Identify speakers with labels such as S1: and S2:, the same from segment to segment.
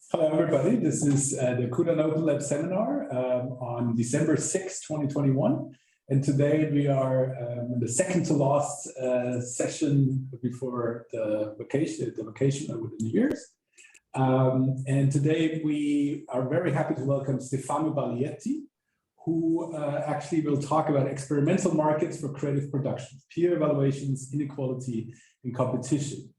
S1: Hello, everybody. This is the CUDAN Open Lab Seminar on December 6, 2021. And today we are in the second to last session before the vacation over the New Year's. And today we are very happy to welcome Stefano Balietti, who actually will talk about experimental markets for creative productions, peer evaluations, inequality, and competition.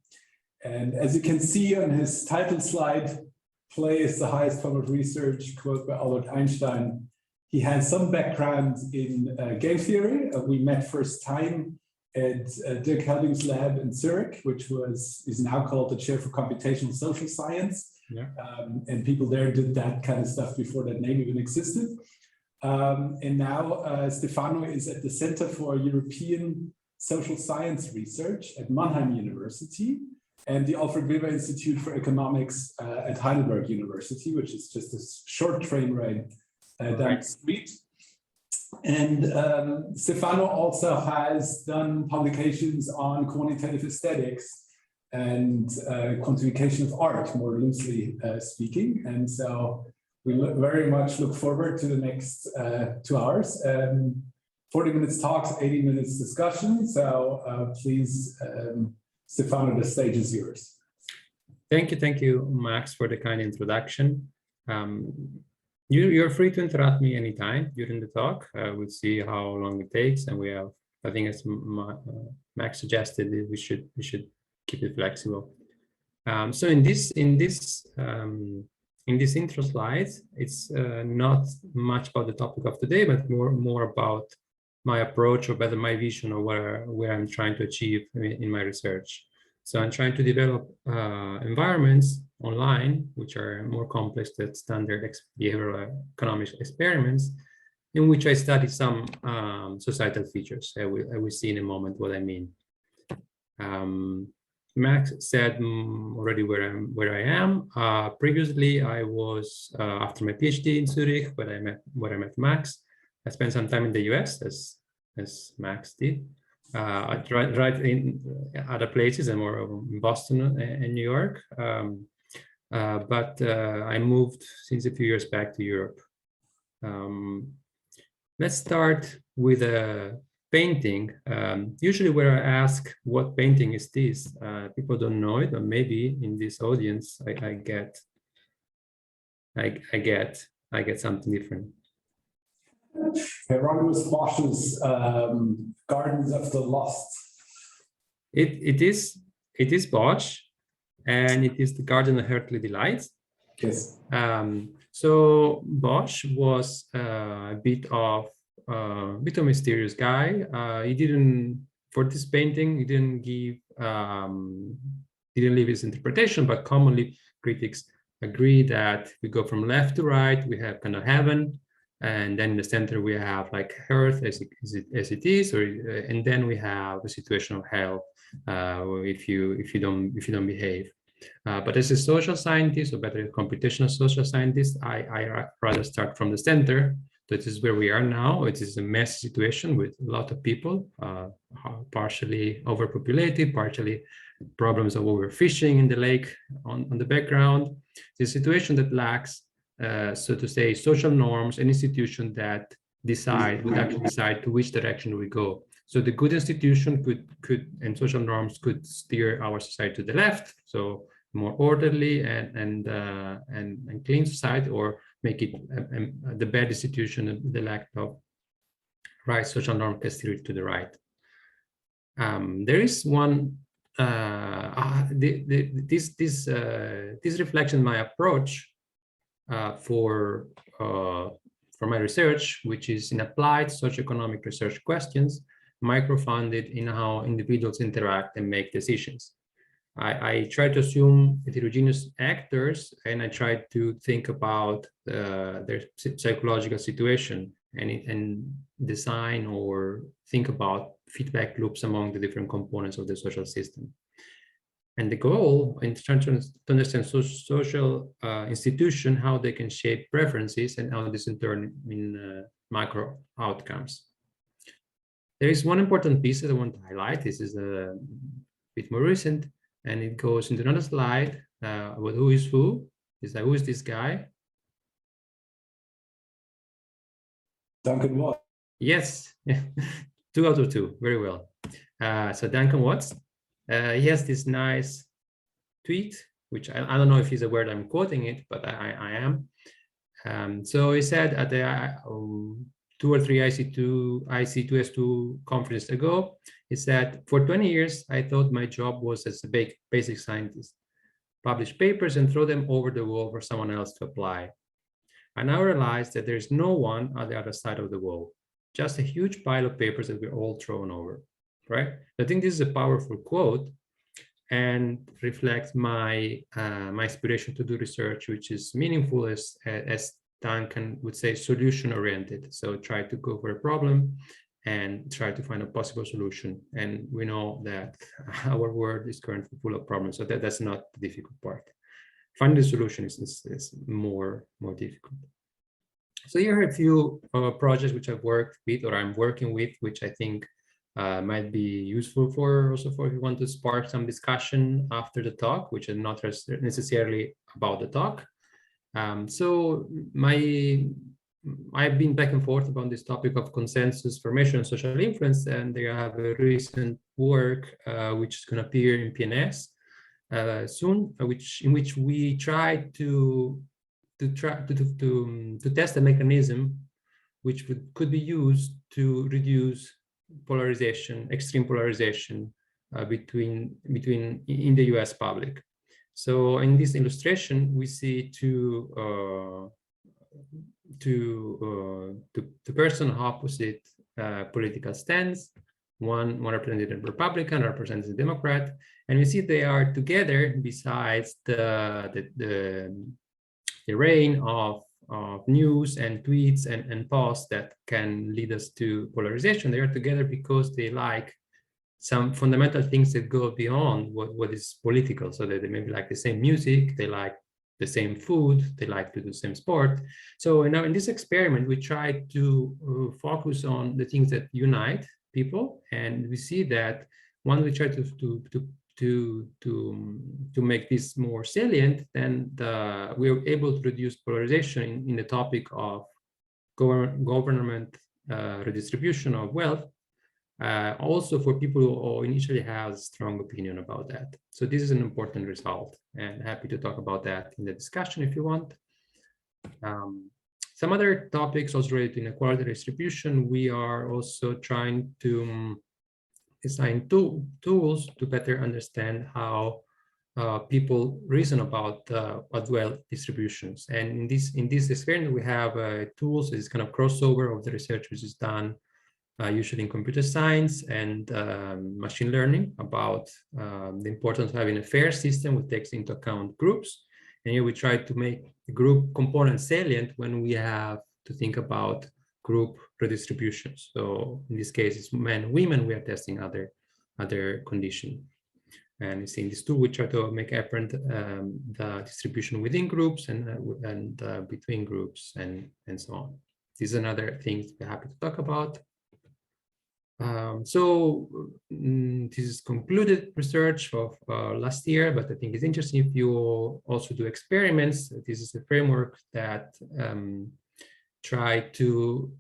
S1: And as you can see on his title slide, play is the highest form of research, quote by Albert Einstein. He has some background in game theory. We met first time at Dirk Helbing's lab in Zurich, which is now called the Chair for Computational Social Science. Yeah. And people there did that kind of stuff before that name even existed. And now Stefano is at the Center for European Social Science Research at Mannheim University, and the Alfred Weber Institute for Economics at Heidelberg University, which is just a short train ride down the street. And Stefano also has done publications on quantitative aesthetics and quantification of art, more loosely speaking. And so we very much look forward to the next 2 hours. 40 minutes talks, 80 minutes discussion. So please, Stefano, the stage is yours.
S2: Thank you, Max, for the kind introduction. You're free to interrupt me anytime during the talk. We'll see how long it takes, and we have, I think, as Max suggested, we should keep it flexible. So in this intro slides, it's not much about the topic of today, but more about my approach, or better my vision of where I'm trying to achieve in my research. So I'm trying to develop environments online, which are more complex than standard behavioral economics experiments, in which I study some societal features. I will see in a moment what I mean. Max said already where I am. Previously, I was after my PhD in Zurich, where I met Max. I spent some time in the US, as Max did. I tried in other places, and more in Boston and New York. But I moved since a few years back to Europe. Let's start with a painting. Usually where I ask, what painting is this? People don't know it, or maybe in this audience, I get something different.
S1: Hieronymus Bosch's Gardens of the Lost.
S2: It is Bosch, and it is the Garden of Earthly Delights.
S1: Yes.
S2: So Bosch was a bit of a mysterious guy. He didn't, for this painting, he didn't leave his interpretation, but commonly critics agree that we go from left to right, we have kind of heaven, and then in the center we have like earth as it is, and then we have a situation of hell if you don't behave. But as a social scientist, or better, a computational social scientist, I rather start from the center. That is where we are now. It is a messy situation with a lot of people, partially overpopulated, partially problems of overfishing in the lake on the background. It's a situation that lacks, so to say, social norms and institutions that would actually decide to which direction we go. So the good institution and social norms could steer our society to the left, so more orderly and clean society, or make it the bad institution, the lack of right social norm can steer it to the right. There is one. This reflection my approach for my research, which is in applied socioeconomic research questions, micro-founded in how individuals interact and make decisions. I try to assume heterogeneous actors, and I try to think about their psychological situation and design or think about feedback loops among the different components of the social system. And the goal in trying to understand social institution, how they can shape preferences, and how this in turn in macro outcomes. There is one important piece that I want to highlight. This is a bit more recent, and it goes into another slide about who is who. Is that, who is this guy?
S1: Duncan Watt.
S2: Yes, 2 out of 2, very well. So Duncan Watts, he has this nice tweet, which I don't know if he's aware that I'm quoting it, but I am. So he said at the 2 or 3 IC2S2 conferences ago, he said, for 20 years, I thought my job was as a basic scientist, publish papers and throw them over the wall for someone else to apply. I now realize that there's no one on the other side of the wall, just a huge pile of papers that we're all thrown over, right? I think this is a powerful quote and reflects my my inspiration to do research, which is meaningful, as Duncan would say, solution oriented. So try to go for a problem and try to find a possible solution. And we know that our world is currently full of problems, so that's not the difficult part. Finding the solution is more difficult. So here are a few projects which I've worked with or I'm working with, which I think might be useful for also for if you want to spark some discussion after the talk, which is not necessarily about the talk. So I've been back and forth about this topic of consensus formation and social influence, and they have a recent work which is going to appear in PNS soon, in which we try to test a mechanism which could be used to reduce polarization, extreme polarization in the US public. So in this illustration, we see two person opposite political stance, one represented Republican, represented Democrat, and we see they are together besides the rain of news and tweets and posts that can lead us to polarization. They are together because they like some fundamental things that go beyond what is political. So that they maybe like the same music, they like the same food, they like to do the same sport. So now in this experiment, we try to focus on the things that unite people, and we see that when we try to make this more salient, then we are able to reduce polarization in the topic of government redistribution of wealth, also for people who initially have strong opinion about that. So this is an important result, and happy to talk about that in the discussion if you want. Some other topics also related to inequality distribution. We are also trying to design tools to better understand how people reason about wealth distributions. And in this experiment, we have tools. It's kind of crossover of the research which is done usually in computer science and machine learning about the importance of having a fair system which takes into account groups. And here we try to make the group component salient when we have to think about group redistributions. So in this case, it's men, women, we are testing other conditions. And you see in this tool, we try to make apparent the distribution within groups and between groups and so on. These are another things we're happy to talk about. This is concluded research of last year, but I think it's interesting if you also do experiments. This is a framework that try to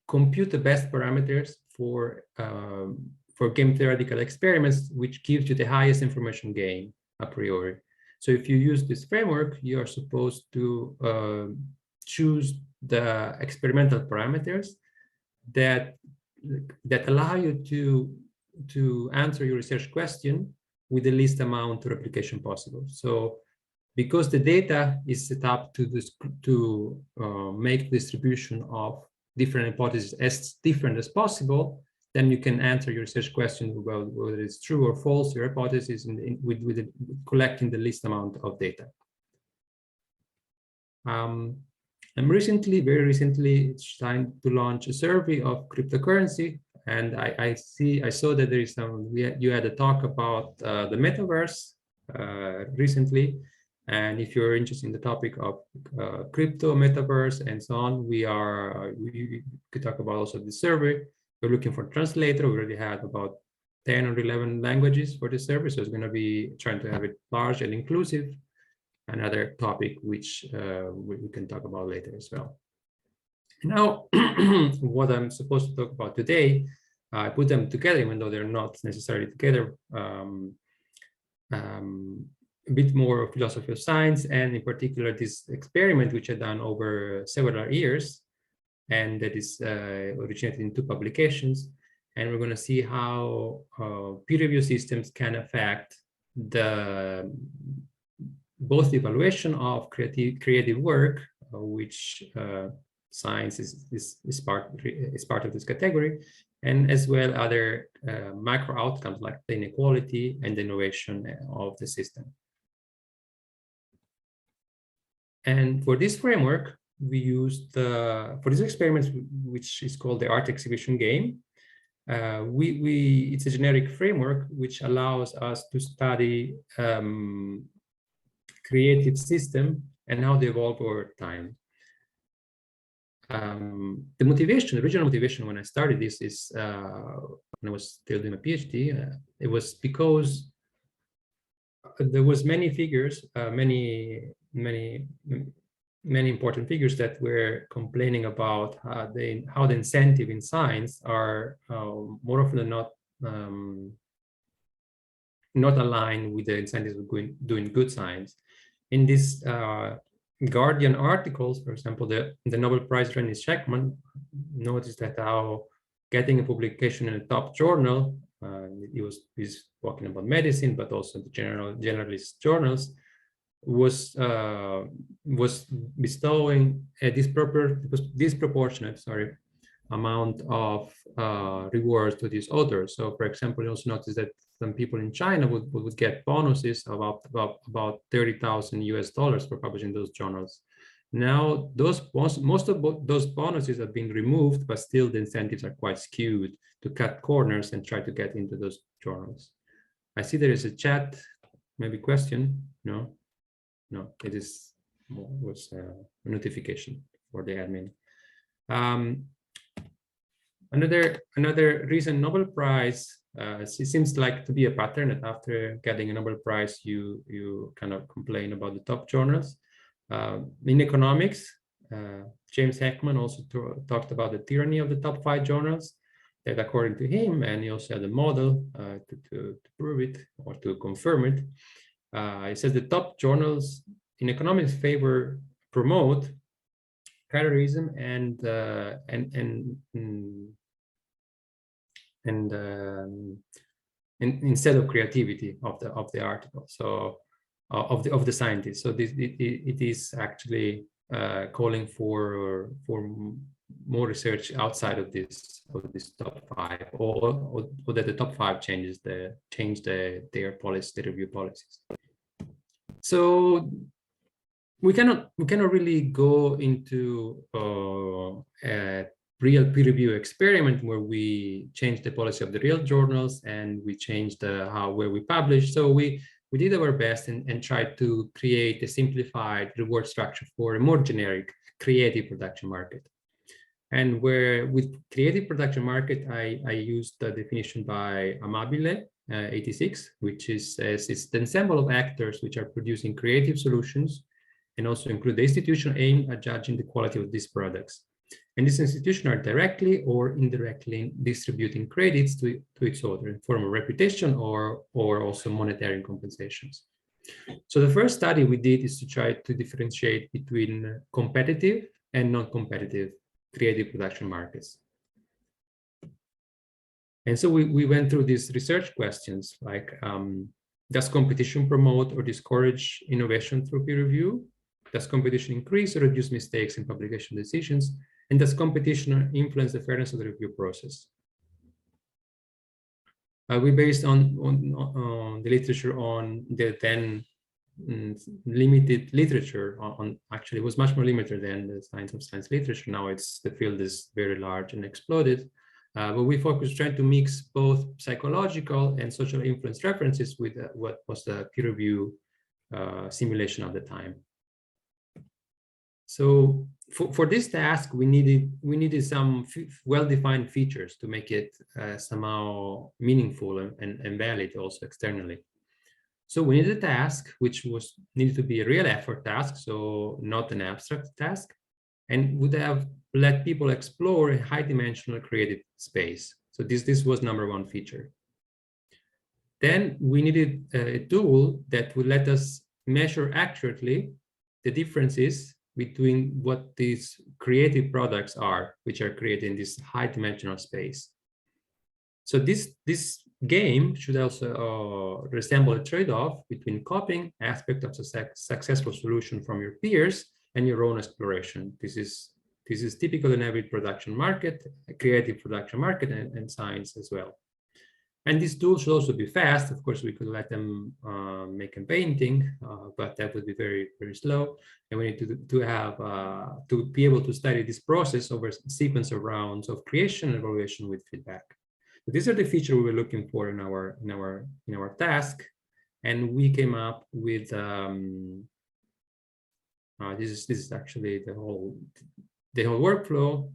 S2: compute the best parameters for game theoretical experiments, which gives you the highest information gain a priori. So if you use this framework, you are supposed to choose the experimental parameters that allow you to answer your research question with the least amount of replication possible. So because the data is set up to make the distribution of different hypotheses as different as possible, then you can answer your research question about whether it's true or false, your hypothesis with collecting the least amount of data. I'm very recently trying to launch a survey of cryptocurrency, and I saw that there is you had a talk about the metaverse recently, and if you're interested in the topic of crypto, metaverse, and so on, we could talk about also the survey. We're looking for a translator. We already had about 10 or 11 languages for this survey, so it's going to be trying to have it large and inclusive. another topic which we can talk about later as well. Now, what I'm supposed to talk about today, I put them together, even though they're not necessarily together. A bit more of philosophy of science, and in particular this experiment which I've done over several years, and that is originated in 2 publications. And we're going to see how peer review systems can affect both the evaluation of creative work, which science is part of this category, and as well other macro outcomes like the inequality and the innovation of the system. And for this framework, we used, for this experiment, which is called the art exhibition game, it's a generic framework which allows us to study creative system and how they evolve over time. The original motivation when I started this is, when I was still doing a PhD, it was because there was many figures, many important figures that were complaining about how the incentive in science are more often than not aligned with the incentives of doing good science. In this Guardian articles, for example, the Nobel Prize winner Sheckman noticed that how getting a publication in a top journal, he's talking about medicine, but also the generalist journals, was bestowing a disproportionate amount of rewards to these authors. So, for example, you also notice that some people in China would get bonuses of about $30,000 for publishing those journals. Now, most of those bonuses have been removed, but still the incentives are quite skewed to cut corners and try to get into those journals. I see there is a chat, maybe question. No, it was a notification for the admin. Another reason Nobel Prize, it seems like to be a pattern that after getting a Nobel Prize, you kind of complain about the top journals. In economics, James Heckman also talked about the tyranny of the top 5 journals, that according to him, and he also had a model to prove it or to confirm it. He says the top journals in economics promote colorism and instead of creativity of the article, so of the scientists. So it is actually calling for more research outside of this top 5, or that the top 5 change their policy, their review policies. So we cannot really go into a real peer review experiment where we change the policy of the real journals and we change where we publish. So we did our best and tried to create a simplified reward structure for a more generic creative production market. And where with creative production market, I used the definition by Amabile, 86, which is it's the ensemble of actors which are producing creative solutions and also include the institution aimed at judging the quality of these products. And these institutions are directly or indirectly distributing credits to its author in form of reputation or also monetary compensations. So the first study we did is to try to differentiate between competitive and non-competitive creative production markets. And so we went through these research questions like, does competition promote or discourage innovation through peer review? Does competition increase or reduce mistakes in publication decisions? And does competition influence the fairness of the review process? We based on the literature on the then limited literature on actually it was much more limited than the science of science literature. Now the field is very large and exploded. But we focused trying to mix both psychological and social influence references with what was the peer review simulation of the time. So for this task, we needed some well-defined features to make it somehow meaningful and valid also externally. So we needed a task which needed to be a real effort task, so not an abstract task, and would have let people explore a high-dimensional creative space. So this was number one feature. Then we needed a tool that would let us measure accurately the differences between what these creative products are, which are created in this high-dimensional space. So this game should also resemble a trade-off between copying aspect of a successful solution from your peers and your own exploration. This is typical in every production market, a creative production market, and science as well. And this tool should also be fast. Of course, we could let them make a painting, but that would be very, very slow. And we need to be able to study this process over a sequence of rounds of creation and evaluation with feedback. So these are the features we were looking for in our task, and we came up with this is actually the whole workflow.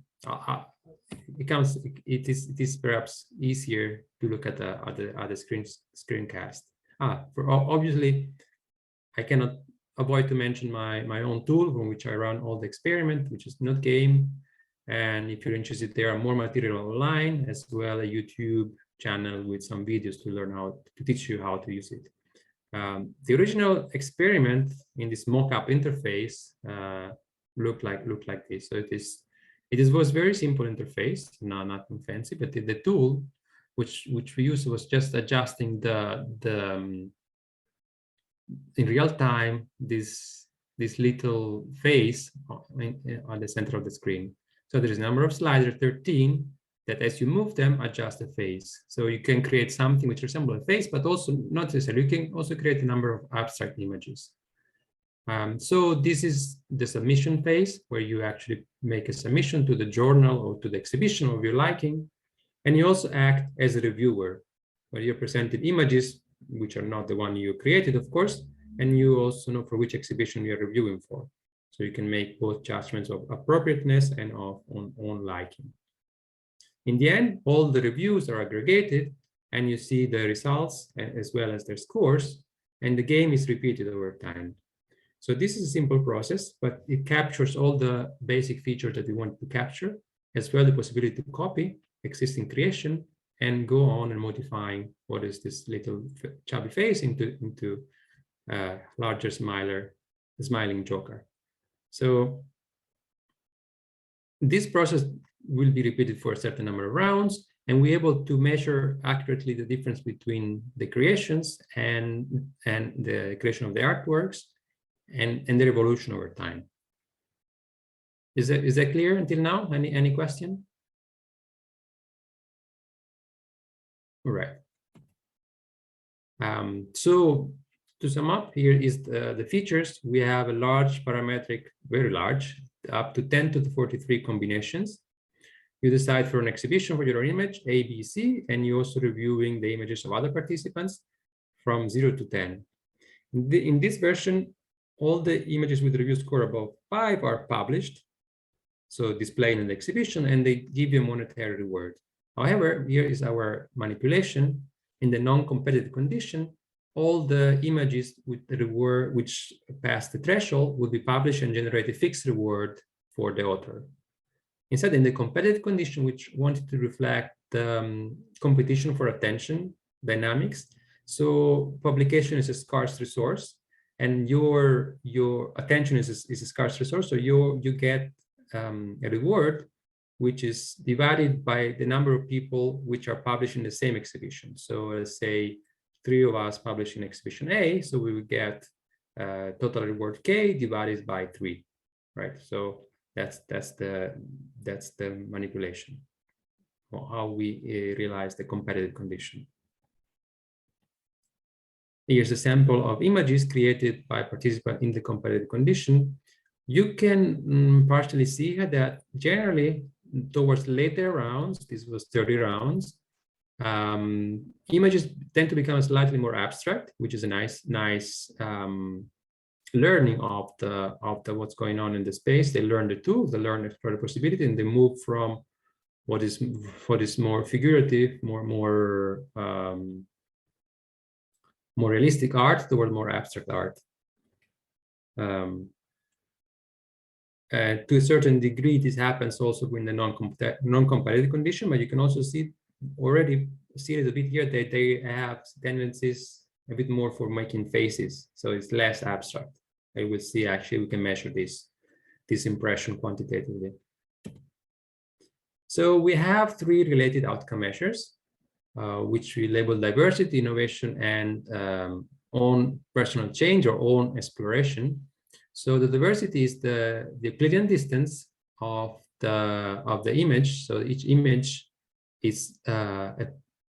S2: It is perhaps easier to look at the screencast. Obviously, I cannot avoid to mention my own tool from which I run all the experiment, which is Not Game. And if you're interested, there are more material online, as well as a YouTube channel with some videos to learn how to teach you how to use it. The original experiment in this mock-up interface looked like this. So it was very simple interface, nothing fancy, but the tool which we used was just adjusting in real time this little face on the center of the screen. So there is a number of slides, 13, that as you move them, adjust the face. So you can create something which resembles a face, but also not necessarily. You can also create a number of abstract images. So this is the submission phase, where you actually make a submission to the journal or to the exhibition of your liking. And you also act as a reviewer, where you're presented images, which are not the one you created, of course, and you also know for which exhibition you're reviewing for. So you can make both judgments of appropriateness and of own liking. In the end, all the reviews are aggregated, and you see the results as well as their scores, and the game is repeated over time. So this is a simple process, but it captures all the basic features that we want to capture, as well as the possibility to copy existing creation and go on and modifying what is this little chubby face into larger smiling joker. So this process will be repeated for a certain number of rounds, and we're able to measure accurately the difference between the creations and the creation of the artworks and their evolution over time. Is that clear until now? Any question? All right. So to sum up, here is the features. We have a large parametric, very large, up to 10 to the 43 combinations. You decide for an exhibition for your image, A, B, C, and you're also reviewing the images of other participants from 0 to 10. In this version, all the images with review score above 5 are published, so displayed in the exhibition, and they give you a monetary reward. However, here is our manipulation. In the non-competitive condition, all the images with the reward which pass the threshold will be published and generate a fixed reward for the author. Instead, in the competitive condition, which wanted to reflect the competition for attention dynamics, so publication is a scarce resource, and your attention is a scarce resource, so you get a reward which is divided by the number of people which are published in the same exhibition. So let's say 3 of us publish in exhibition A, so we will get total reward K divided by 3, right? So that's the manipulation, or how we realize the competitive condition. Here's a sample of images created by participants in the competitive condition. You can partially see here that generally towards later rounds, this was 30 rounds, images tend to become slightly more abstract, which is a nice learning of what's going on in the space. They learn the tools, they learn explore the possibility, and they move from what is more figurative, more more realistic art toward more abstract art. To a certain degree, this happens also in the non-competitive condition, but you can also see already a little bit here that they have tendencies a bit more for making faces, so it's less abstract. I will see actually we can measure this impression quantitatively. So we have 3 related outcome measures, which we label diversity, innovation, and own personal change or own exploration. So the diversity is the Euclidean distance of the image. So each image is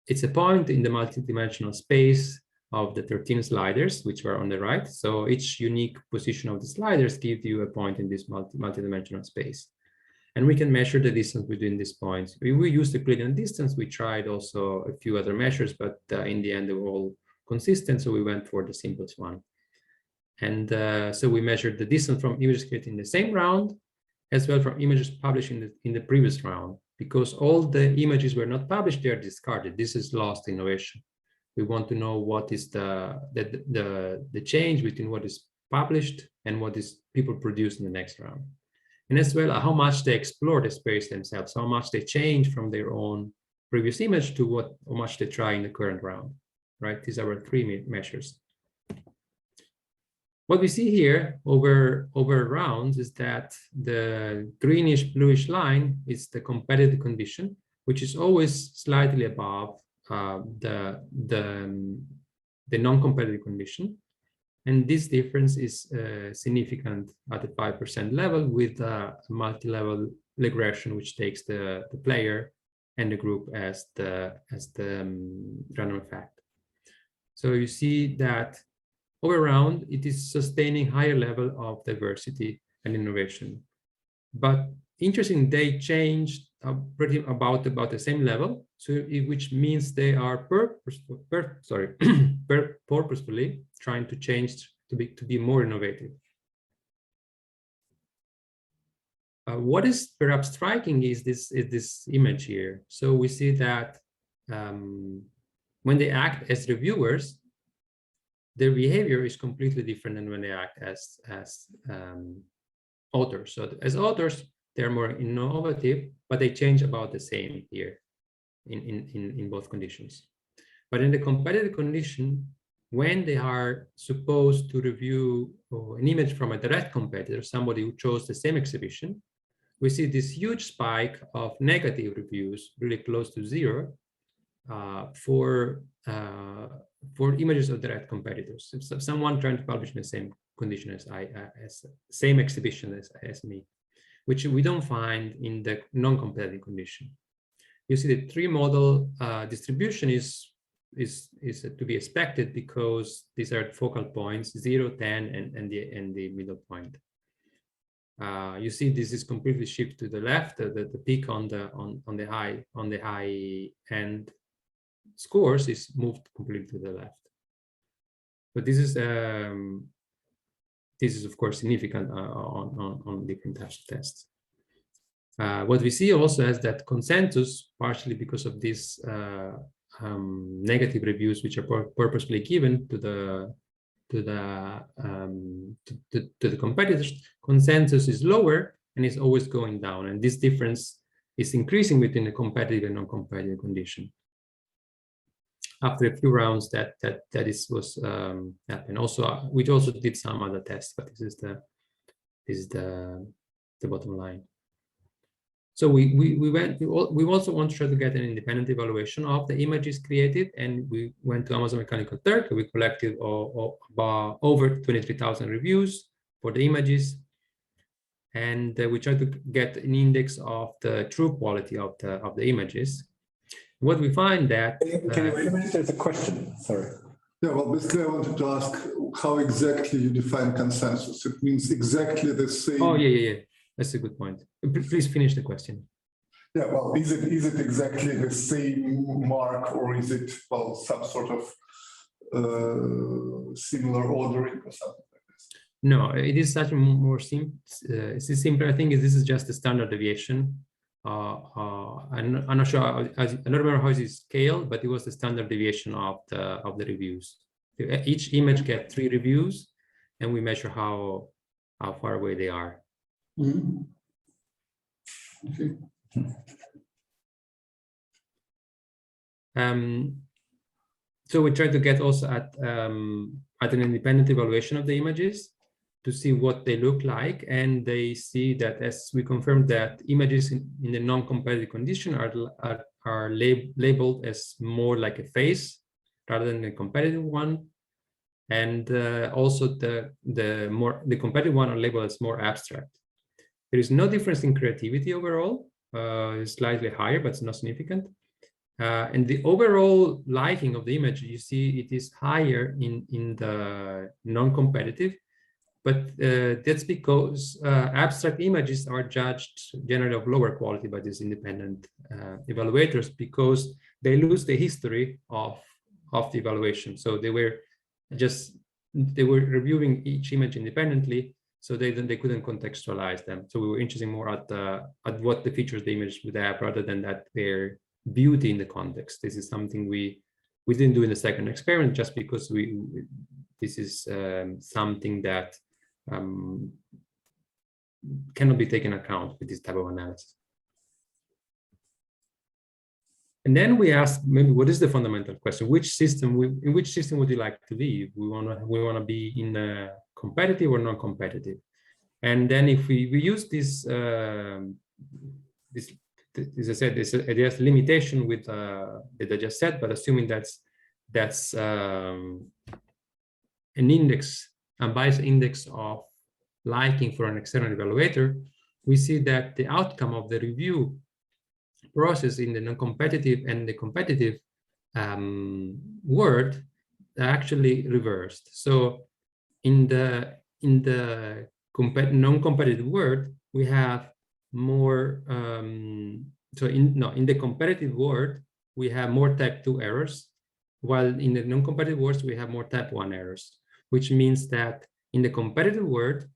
S2: it's a point in the multidimensional space of the 13 sliders, which are on the right. So each unique position of the sliders gives you a point in this multidimensional space. And we can measure the distance between these points. We used the Euclidean distance. We tried also a few other measures, but in the end, they were all consistent. So we went for the simplest one. And so we measured the distance from images created in the same round, as well from images published in the previous round, because all the images were not published, they are discarded. This is lost innovation. We want to know what is the change between what is published and what is people produce in the next round. And as well, how much they explore the space themselves, how much they change from their own previous image to how much they try in the current round, right? These are our 3 measures. What we see here over rounds is that the greenish bluish line is the competitive condition, which is always slightly above the non-competitive condition. And this difference is significant at the 5% level with a multi-level regression, which takes the player and the group as the random effect. So you see that over round, it is sustaining higher level of diversity and innovation. But interesting, they changed pretty about the same level, so which means they are purposefully trying to change to be more innovative. What is perhaps striking is this image here. So we see that when they act as reviewers, their behavior is completely different than when they act as authors. So as authors, they're more innovative, but they change about the same here in both conditions. But in the competitive condition, when they are supposed to review an image from a direct competitor, somebody who chose the same exhibition, we see this huge spike of negative reviews, really close to 0, for images of direct competitors. So someone trying to publish in the same condition as same exhibition as me, which we don't find in the non-competitive condition. You see the 3-model distribution is to be expected because these are focal points 0, 10, and the middle point. You see this is completely shifted to the left. The peak on the high end scores is moved completely to the left. But this is of course significant on different types of tests. What we see also is that consensus, partially because of these negative reviews, which are purposely given to the competitors, consensus is lower and is always going down, and this difference is increasing between the competitive and non-competitive condition. After a few rounds, that was happened. Also, we also did some other tests, but this is the bottom line. So we also want to try to get an independent evaluation of the images created, and we went to Amazon Mechanical Turk. We collected about over 23,000 reviews for the images, and we tried to get an index of the true quality of the images. What we find that
S1: can you wait a minute? There's a question. Sorry.
S3: Yeah, well, basically, I wanted to ask how exactly you define consensus. It means exactly the same.
S2: Oh, yeah. That's a good point. Please finish the question.
S3: Yeah, well, is it exactly the same mark, or is it, well, some sort of similar ordering or something like this?
S2: No, it is such a more simple. It's simpler. I think this is just a standard deviation. I'm not sure. I don't remember how it is scaled, but it was the standard deviation of the reviews. Each image gets 3 reviews, and we measure how far away they are.
S3: Mm-hmm. Okay.
S2: So we try to get also at an independent evaluation of the images to see what they look like, and they see that, as we confirmed, that images in the non-competitive condition are labeled as more like a face rather than a competitive one, and also the competitive one are labeled as more abstract. There is no difference in creativity overall. It's slightly higher, but it's not significant. And the overall liking of the image, you see it is higher in the non-competitive, but that's because abstract images are judged generally of lower quality by these independent evaluators, because they lose the history of the evaluation. So they were reviewing each image independently, so they couldn't contextualize them. So we were interested more at what the features the image would have, rather than that their beauty in the context. This is something we didn't do in the second experiment, just because this is something that cannot be taken account with this type of analysis. And then we asked, maybe, what is the fundamental question? In which system would you like to live? We want to be in a competitive or non-competitive? And then if we use this, as I said, there's limitation with that I just said, but assuming that's an index, unbiased index of liking for an external evaluator, we see that the outcome of the review process in the non-competitive and the competitive world are actually reversed. So in the non-competitive world, we have more. In the competitive world, we have more type 2 errors, while in the non-competitive worlds we have more type 1 errors, which means that in the competitive world,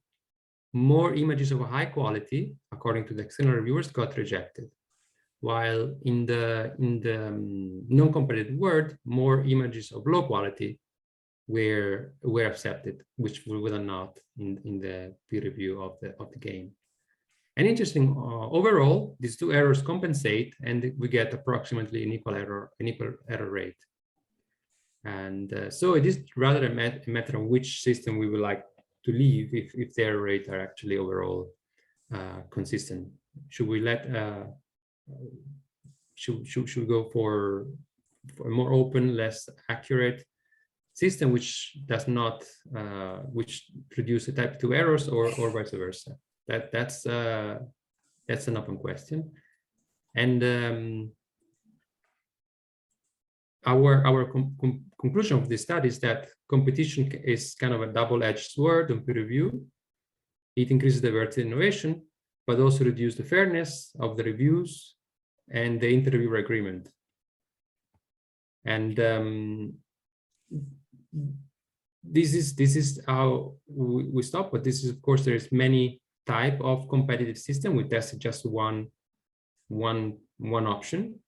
S2: more images of a high quality, according to the external reviewers, got rejected, while in the non-competitive world, more images of low quality were accepted, which were not in the peer review of the game. And interesting, overall, these 2 errors compensate, and we get approximately an equal error rate. And so it is rather a matter of which system we would like to leave if the error rates are actually overall consistent. Should we should we go for a more open, less accurate system, which does not which produce a type 2 errors, or vice versa? That's an open question. And our conclusion of this study is that competition is kind of a double-edged sword on peer review. It increases diversity and innovation, but also reduces the fairness of the reviews and the inter-reviewer agreement. And this is how we stop. But this is, of course, there is many type of competitive system. We tested just one option,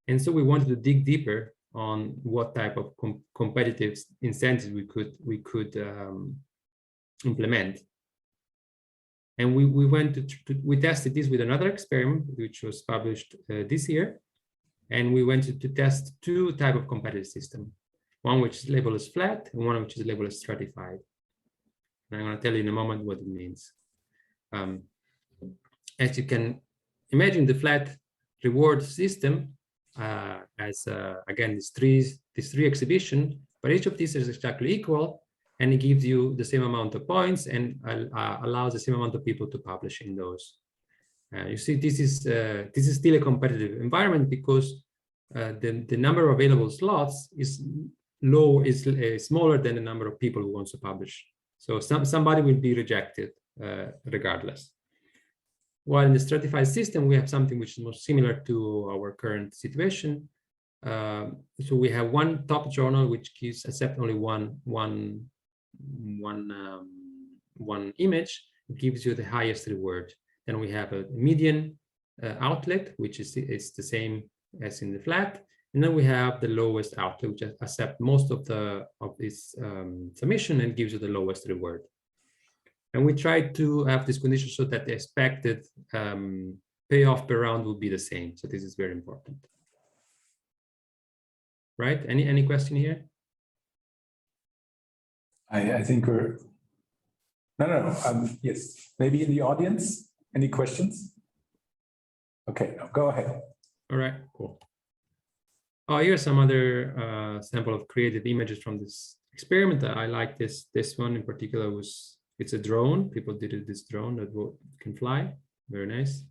S2: and so we wanted to dig deeper on what type of competitive incentives we could implement. And we tested this with another experiment, which was published this year, and we went to test 2 types of competitive system, one which is labeled as flat and one which is labeled as stratified. And I'm going to tell you in a moment what it means. As you can imagine, the flat reward system has again these three exhibitions, but each of these is exactly equal, and it gives you the same amount of points and allows the same amount of people to publish in those. You see, this is still a competitive environment, because the number of available slots is smaller than the number of people who want to publish. So somebody will be rejected regardless. While in the stratified system, we have something which is more similar to our current situation. So we have one top journal which accept only one image. It gives you the highest reward. Then we have a median outlet, which is the same as in the flat, And then we have the lowest output, which accepts most of this submission and gives you the lowest reward. And we try to have this condition so that the expected payoff per round will be the same. So this is very important. Right? Any question here?
S1: I think we're no. Yes, maybe in the audience. Any questions? Okay, no, go ahead.
S2: All right, cool. Oh, here's some other sample of creative images from this experiment. I like this one in particular. It's a drone. People did this drone that can fly. Very nice.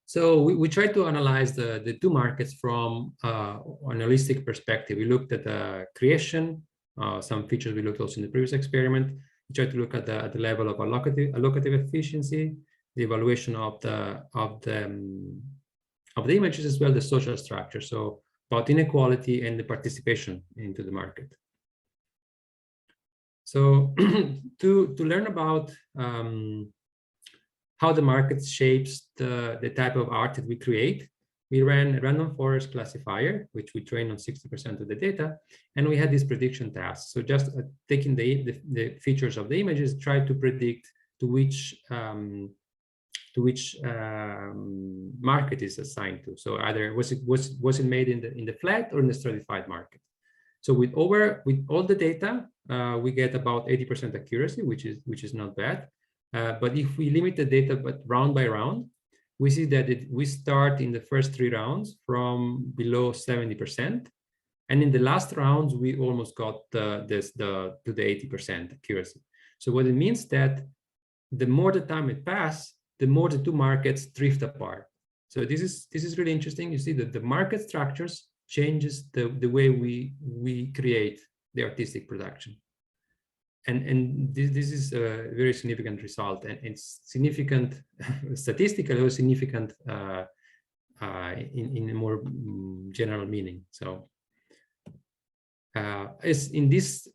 S2: So we tried to analyze the two markets from an holistic perspective. We looked at the creation, some features we looked also in the previous experiment. We tried to look at the level of allocative efficiency, the evaluation of the images, as well as the social structure. So about inequality and the participation into the market. So to learn about how the market shapes the type of art that we create, we ran a random forest classifier, which we trained on 60% of the data, and we had this prediction task. So just taking the features of the images, try to predict to which market is assigned to. So either was it made in the flat or in the stratified market. So with all the data, we get about 80% accuracy, which is not bad. But if we limit the data but round by round, we see that we start in the first 3 rounds from below 70%, and in the last rounds we almost got to the 80% accuracy. So what it means that the more the time it passes, the more the two markets drift apart. So this is really interesting. You see that the market structures changes the way we create the artistic production. And this is a very significant result, and it's significant statistically, or significant in a more general meaning. So as in this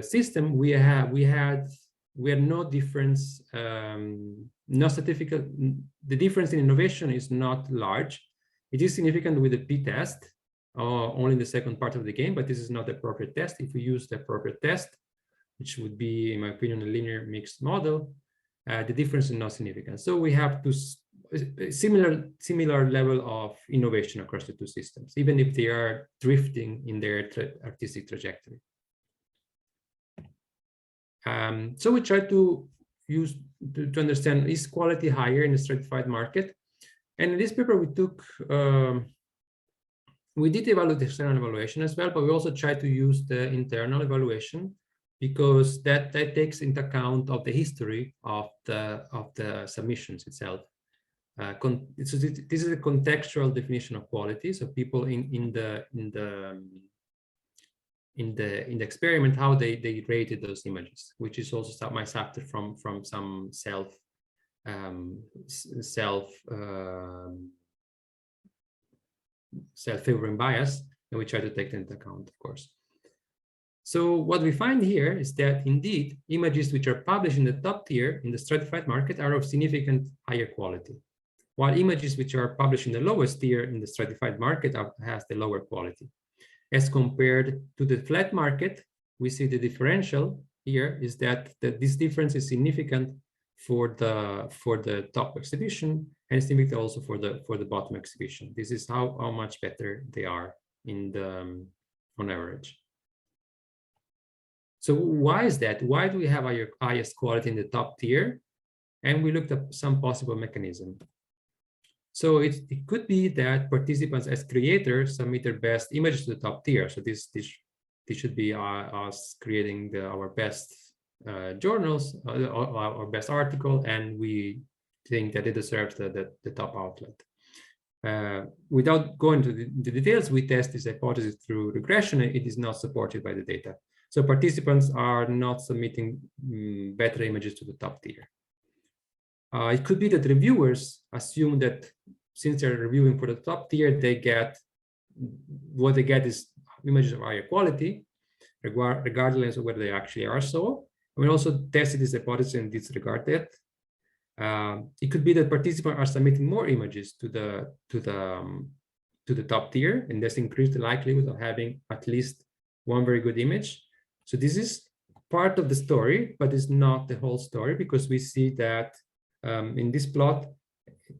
S2: system, we had no difference, no statistical. The difference in innovation is not large. It is significant with the p-test, only in the second part of the game, but this is not the appropriate test. If we use the appropriate test, which would be, in my opinion, a linear mixed model, the difference is not significant. So we have similar level of innovation across the two systems, even if they are drifting in their artistic trajectory. So we try to use to understand, is quality higher in the stratified market? And in this paper, we did evaluate the external evaluation as well, but we also tried to use the internal evaluation, because that takes into account of the history of the submissions itself. This is a contextual definition of quality. So people in the experiment, how they rated those images, which is also subtracted from some self-favoring bias, and we try to take that into account, of course. So what we find here is that indeed images which are published in the top tier in the stratified market are of significant higher quality, while images which are published in the lowest tier in the stratified market has the lower quality. As compared to the flat market, we see the differential here is that this difference is significant for the top exhibition, and significant also for the bottom exhibition. This is how much better they are on average. So why is that? Why do we have our highest quality in the top tier? And we looked at some possible mechanism. So it could be that participants as creators submit their best images to the top tier. So this should be us creating our best journals, our best article, and we think that it deserves the top outlet. Without going to the details, we test this hypothesis through regression, and it is not supported by the data. So participants are not submitting better images to the top tier. It could be that reviewers assume that since they're reviewing for the top tier, what they get is images of higher quality, regardless of whether they actually are so. We also tested this hypothesis and disregarded it. It could be that participants are submitting more images to the top tier, and this increases the likelihood of having at least one very good image. So this is part of the story, but it's not the whole story, because we see that in this plot,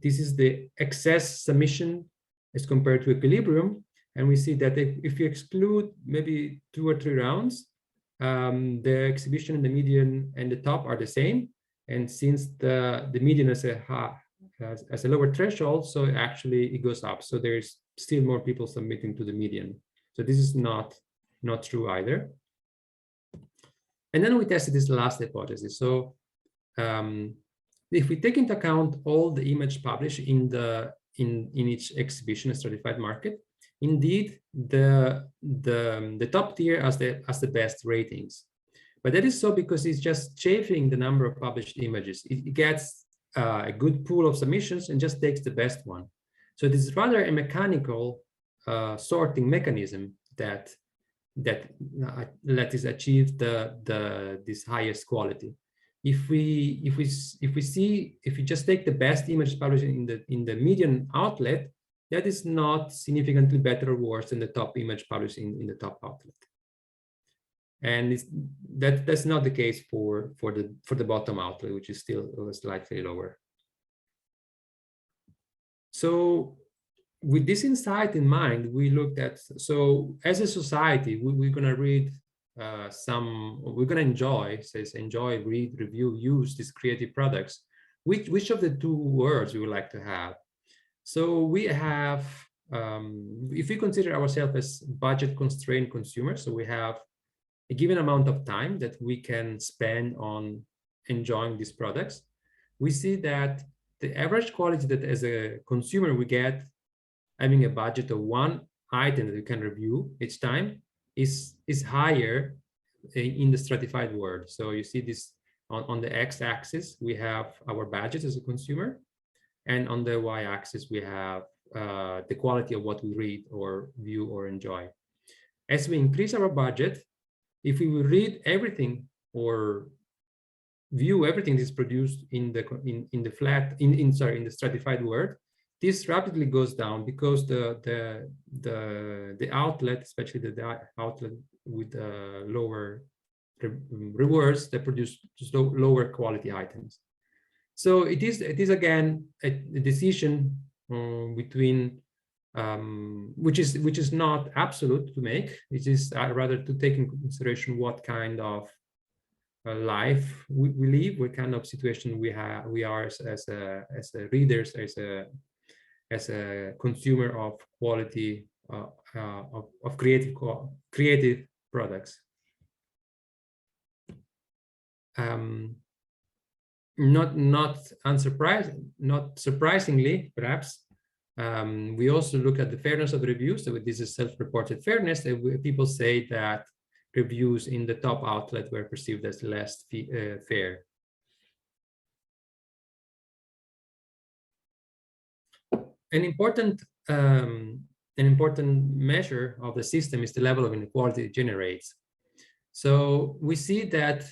S2: this is the excess submission as compared to equilibrium. And we see that if you exclude maybe 2 or 3 rounds, the exhibition and the median and the top are the same. And since the median has a lower threshold, so actually it goes up. So there's still more people submitting to the median. So this is not true either. And then we tested this last hypothesis. So if we take into account all the image published in each exhibition, a stratified market, indeed the top tier has the best ratings. But that is so because it's just chafing the number of published images. It gets a good pool of submissions and just takes the best one. So this is rather a mechanical sorting mechanism that is achieved this highest quality. If we just take the best images published in the median outlet, that is not significantly better or worse than the top image published in the top outlet. And that's not the case for the bottom outlet, which is still slightly lower. So with this insight in mind, we looked at, so as a society, we're going to read we're going to enjoy, read, review, use these creative products. Which of the 2 words we would like to have? So we have, if we consider ourselves as budget constrained consumers, so we have a given amount of time that we can spend on enjoying these products, we see that the average quality that as a consumer we get having a budget of 1 item that we can review each time is higher in the stratified world. So you see this on the x-axis, we have our budget as a consumer, and on the y-axis we have the quality of what we read or view or enjoy. As we increase our budget, if we will read everything or view everything that's produced in the stratified world, this rapidly goes down because the outlet, especially the outlet with lower rewards, that produce just lower quality items. So it is again a decision between which is not absolute to make. It is rather to take into consideration what kind of life we live, what kind of situation we are as readers, as a consumer of quality of creative products. Not surprisingly, perhaps, we also look at the fairness of the reviews. So this is self-reported fairness. People say that reviews in the top outlet were perceived as less fair. An important measure of the system is the level of inequality it generates. So we see that,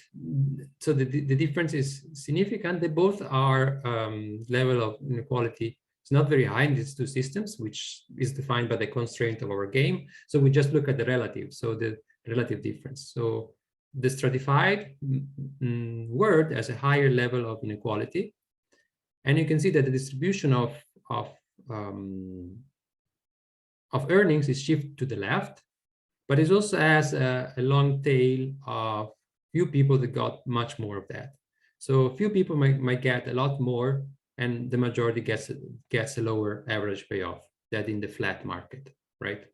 S2: so the difference is significant. They both are level of inequality. It's not very high in these 2 systems, which is defined by the constraint of our game. So we just look at the relative, so the relative difference. So the stratified world has a higher level of inequality. And you can see that the distribution of earnings is shifted to the left, but it also has a long tail of few people that got much more of that. So a few people might get a lot more, and the majority gets a lower average payoff than in the flat market, right?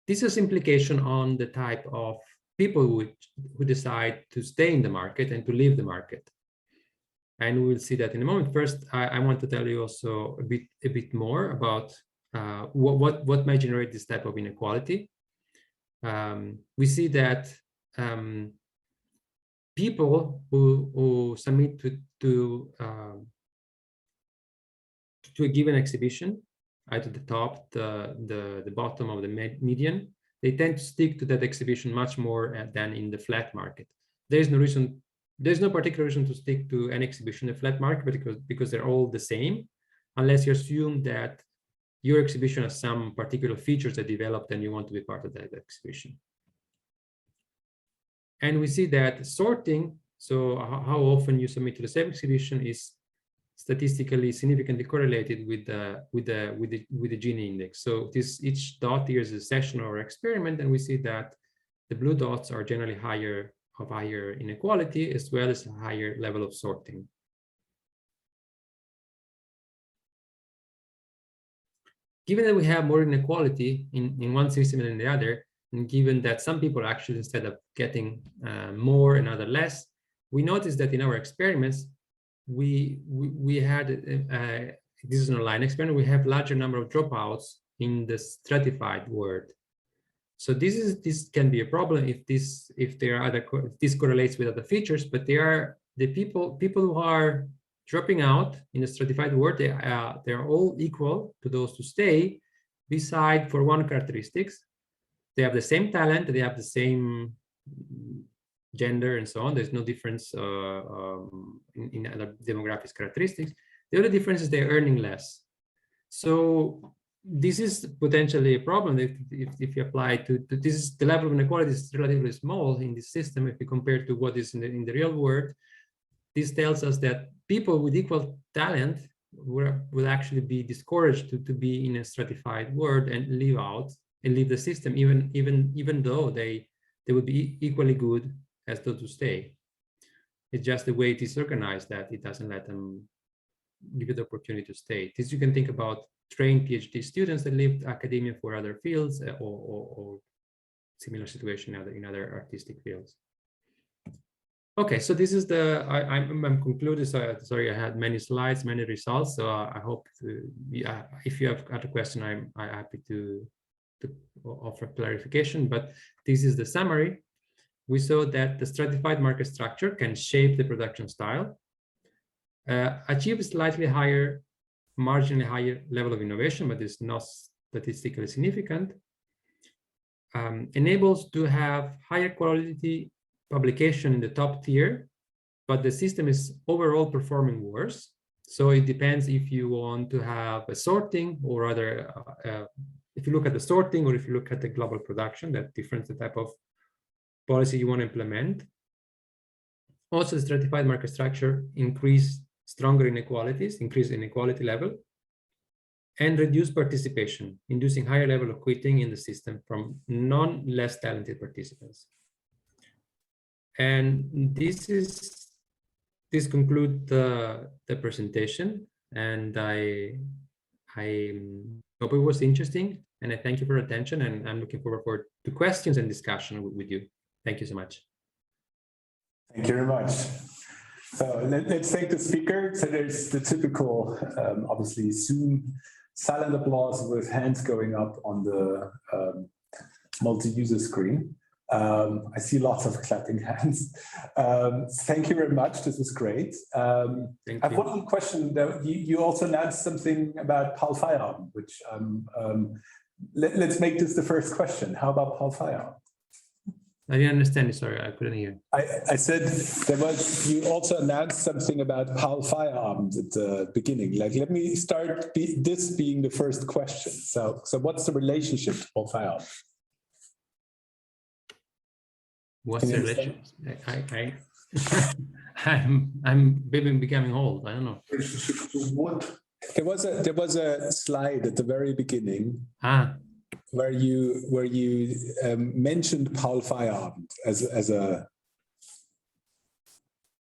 S2: This has implication on the type of people who decide to stay in the market and to leave the market. And we'll see that in a moment. First, I want to tell you also a bit more about what might generate this type of inequality. We see that people who submit to a given exhibition, either the top, the bottom of the median, they tend to stick to that exhibition much more than in the flat market. There is no reason there's no particular reason to stick to an exhibition, a flat market, because they're all the same, unless you assume that your exhibition has some particular features that developed and you want to be part of that exhibition. And we see that sorting, so how often you submit to the same exhibition, is statistically significantly correlated with the Gini index. So each dot here is a session or experiment, and we see that the blue dots are generally higher inequality, as well as a higher level of sorting. Given that we have more inequality in one system than in the other, and given that some people actually, instead of getting more and other less, we noticed that in our experiments, we had, this is an online experiment, we have larger number of dropouts in the stratified world. So this can be a problem if this correlates with other features, but they are the people who are dropping out in the stratified world, they are all equal to those who stay, beside for one characteristics. They have the same talent, they have the same gender and so on. There's no difference in other demographic characteristics. The other difference is they're earning less. So this is potentially a problem if you apply to this. The level of inequality is relatively small in this system if you compare to what is in the real world. This tells us that people with equal talent will actually be discouraged to be in a stratified world and leave the system, even though they would be equally good as those who stay. It's just the way it is organized that it doesn't let them give you the opportunity to stay. This you can think about trained PhD students that leave academia for other fields or similar situation in other artistic fields. Okay, so this is I'm concluded. So sorry, I had many slides, many results. So I hope if you have other question, I'm happy to offer clarification. But this is the summary. We saw that the stratified market structure can shape the production style, achieve slightly higher, marginally higher level of innovation, but it's not statistically significant. Enables to have higher quality publication in the top tier, but the system is overall performing worse. So it depends if you want to have a sorting, or rather, if you look at the sorting or if you look at the global production, that difference the type of policy you want to implement. Also, the stratified market structure increase stronger inequalities, increase inequality level, and reduce participation, inducing higher level of quitting in the system from less talented participants. And this concludes the presentation, and I hope it was interesting, and I thank you for your attention, and I'm looking forward to questions and discussion with you. Thank you so much.
S1: Thank you very much. So let's thank the speaker. So there's the typical, obviously, Zoom silent applause with hands going up on the multi-user screen. I see lots of clapping hands. Thank you very much. This was great. I have one question. You also announced something about Paul Feierabend, which let's make this the first question. How about Paul Feierabend?
S2: I didn't understand it. Sorry, I couldn't hear.
S1: I said you also announced something about Paul Feierabend at the beginning. Like, let me start this being the first question. So what's the relationship to Paul Feierabend?
S2: What's the relationship? I'm becoming old. I don't know.
S3: What?
S1: There was a slide at the very beginning. Where you mentioned Paul Feierabend as a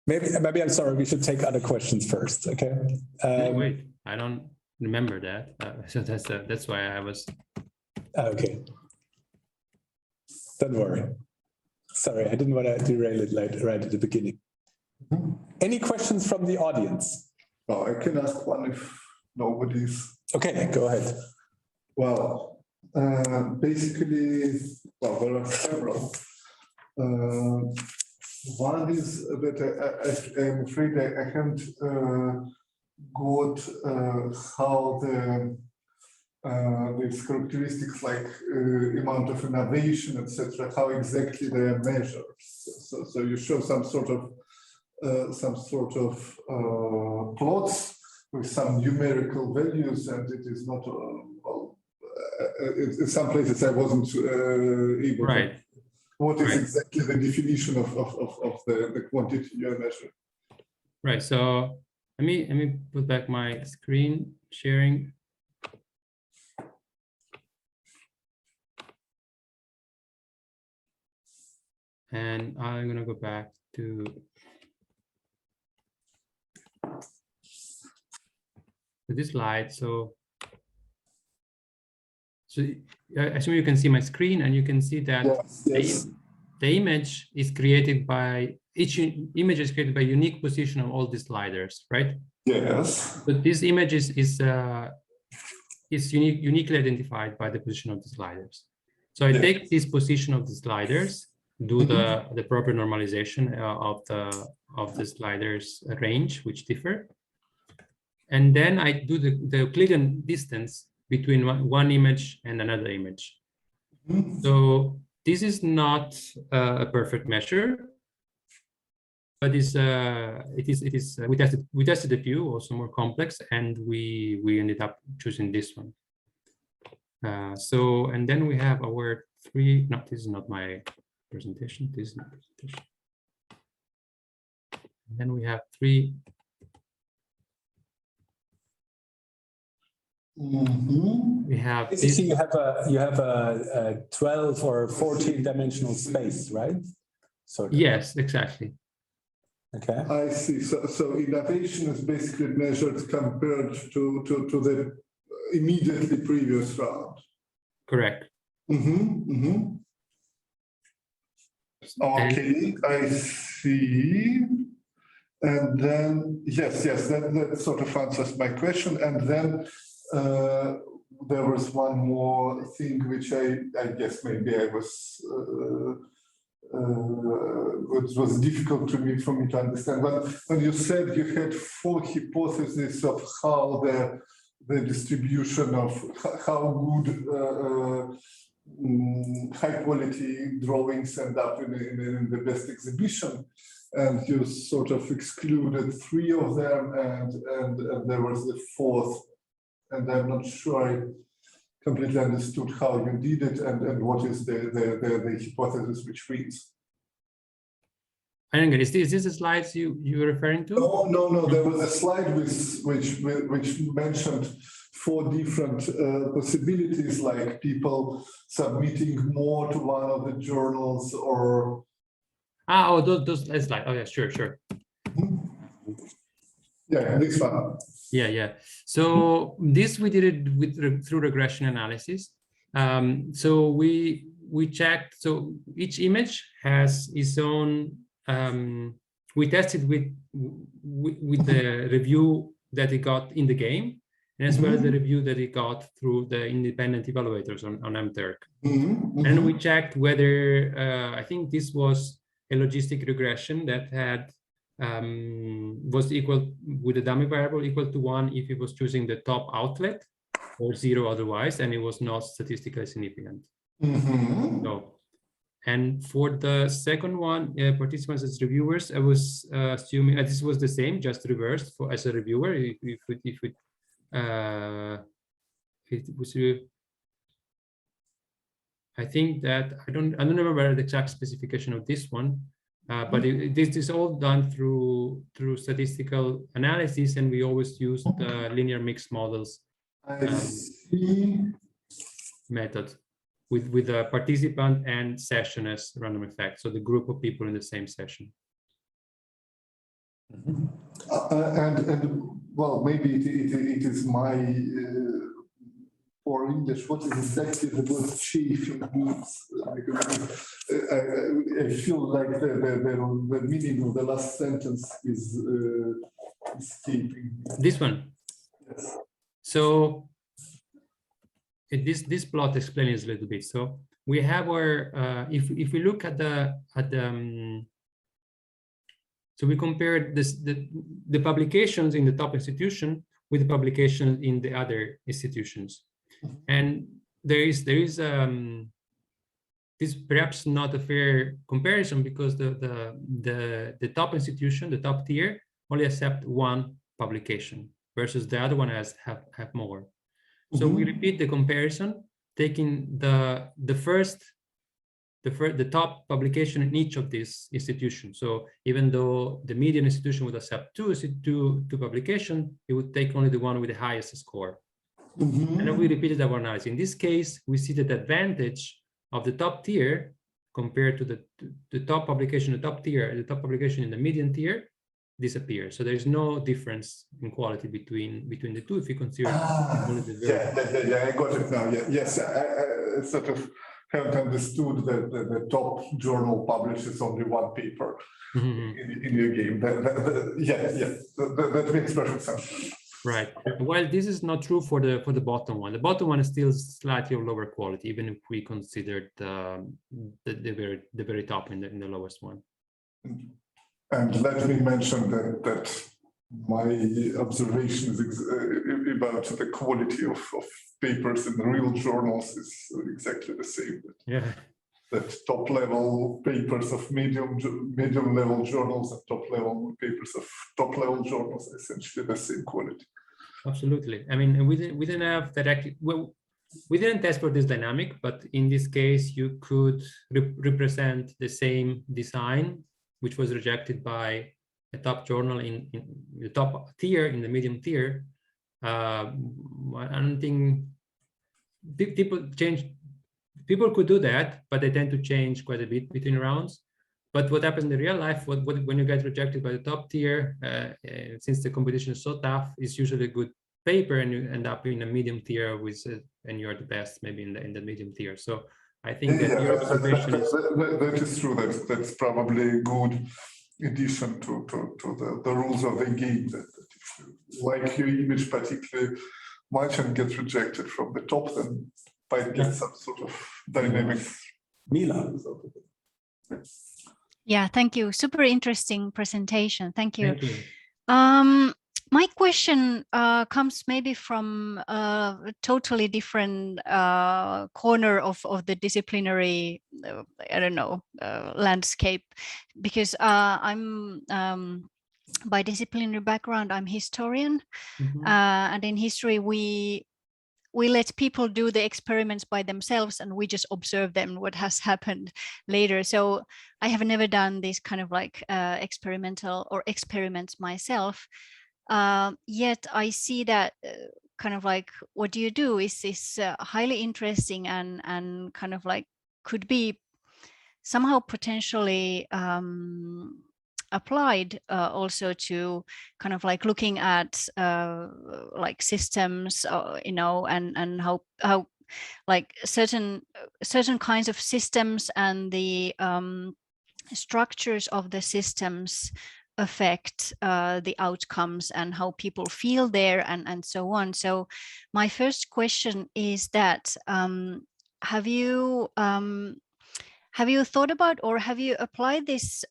S1: maybe I'm sorry, we should take other questions first, okay?
S2: Wait, I don't remember that, so that's why I was
S1: okay. Don't worry. Sorry, I didn't want to derail it right at the beginning. Any questions from the audience?
S3: Oh, I can ask one if nobody's.
S1: Okay, go ahead.
S3: Well. Basically, well, there are several. One is that I'm afraid I haven't got how these characteristics like amount of innovation, etc., how exactly they are measured. So you show some sort of some sort of plots with some numerical values, and it is not, well, in some places I wasn't able to. What is exactly the definition of the quantity you are measuring?
S2: Right. So let me put back my screen sharing. And I'm gonna go back to this slide. So I assume you can see my screen, and you can see that
S3: yes.
S2: the image is created by each image is created by unique position of all the sliders, right?
S3: Yes.
S2: But this image is uniquely identified by the position of the sliders. So I take this position of the sliders, do the proper normalization of the sliders range, which differ, and then I do the Euclidean distance between one image and another image. So this is not a perfect measure, but it is we tested a few also more complex, and we ended up choosing this one. So, and then we have our three. No, this is not my presentation. This is my presentation. And then we have three. We have
S1: basically you have a 12 or 14 dimensional space, right? So
S2: yes, exactly.
S1: Okay.
S3: I see. So innovation is basically measured compared to the immediately previous round.
S2: Correct.
S3: Okay, I see. And then yes, that sort of answers my question. And then there was one more thing which I guess maybe I was it was difficult for me to understand. When you said you had 4 hypotheses of how the distribution of how good high quality drawings end up in the best exhibition, and you sort of excluded 3 of them, and there was the 4th, and I'm not sure I completely understood how you did it, and what is the hypothesis which wins.
S2: I don't get it. Is this the slides you were referring to?
S3: No. There was a slide which mentioned 4 different possibilities, like people submitting more to one of the journals, or
S2: those slides. Oh yeah, sure.
S3: Yeah, this one.
S2: Yeah. So this we did it through regression analysis. So we checked. So each image has its own. We tested with the review that it got in the game, and as well as the review that it got through the independent evaluators on MTurk. And we checked whether I think this was a logistic regression that had was equal with a dummy variable equal to 1 if it was choosing the top outlet, or 0 otherwise, and it was not statistically significant. So, and for the second one, participants as reviewers, I was assuming this was the same, just reversed for as a reviewer. If it was, I think that I don't remember the exact specification of this one, but this is all done through statistical analysis, and we always use the linear mixed models method with the participant and session as random effect, so the group of people in the same session.
S3: And well, maybe it is my poor English. What is exactly the word chafing means? I feel like the meaning of the last sentence is escaping.
S2: This one.
S3: Yes.
S2: So this plot explains a little bit. So we have our if we look at so we compared the publications in the top institution with the publications in the other institutions, and there is this is perhaps not a fair comparison because the top institution, the top tier, only accept one publication versus the other one have more. So we repeat the comparison, taking the top publication in each of these institutions. So even though the median institution would accept two publications, it would take only the one with the highest score. And then we repeated our analysis. In this case, we see that the advantage of the top tier compared to the top publication, the top publication in the median tier disappears. So there's no difference in quality between the two if you consider only the very
S3: I got it now. Yes, I sort of haven't understood that the top journal publishes only one paper in your game. That makes perfect sense.
S2: Right. Well, this is not true for the bottom one. The bottom one is still slightly of lower quality, even if we consider the very top in the lowest one.
S3: And let me mention that my observations about the quality of papers in the real journals is exactly the same.
S2: Yeah.
S3: That top level papers of medium level journals and top level papers of top level journals are essentially the same quality.
S2: Absolutely. I mean, we didn't have directly, well, we didn't test for this dynamic, but in this case, you could represent the same design, which was rejected by a top journal in the top tier, in the medium tier. I don't think people could do that, but they tend to change quite a bit between rounds. But what happens in the real life, when you get rejected by the top tier, since the competition is so tough, it's usually a good paper, and you end up in a medium tier and you're the best, maybe in the medium tier. So I think that your observation
S3: that is true. That's probably a good addition to the rules of the game. That if you like your image particularly much and get rejected from the top, then might get some sort of dynamics.
S1: Mila.
S4: Yeah, thank you. Super interesting presentation. Thank you.
S2: Thank you.
S4: My question comes maybe from a totally different corner of the disciplinary, I don't know, landscape, because I'm by disciplinary background, I'm historian, and in history we let people do the experiments by themselves and we just observe them, what has happened later. So I have never done this kind of like experimental or experiments myself. Yet I see that kind of like what you do is highly interesting and kind of like could be somehow potentially applied also to kind of like looking at like systems, you know, and how like certain kinds of systems and the structures of the systems affect the outcomes and how people feel there and so on. So my first question is that have you thought about or have you applied this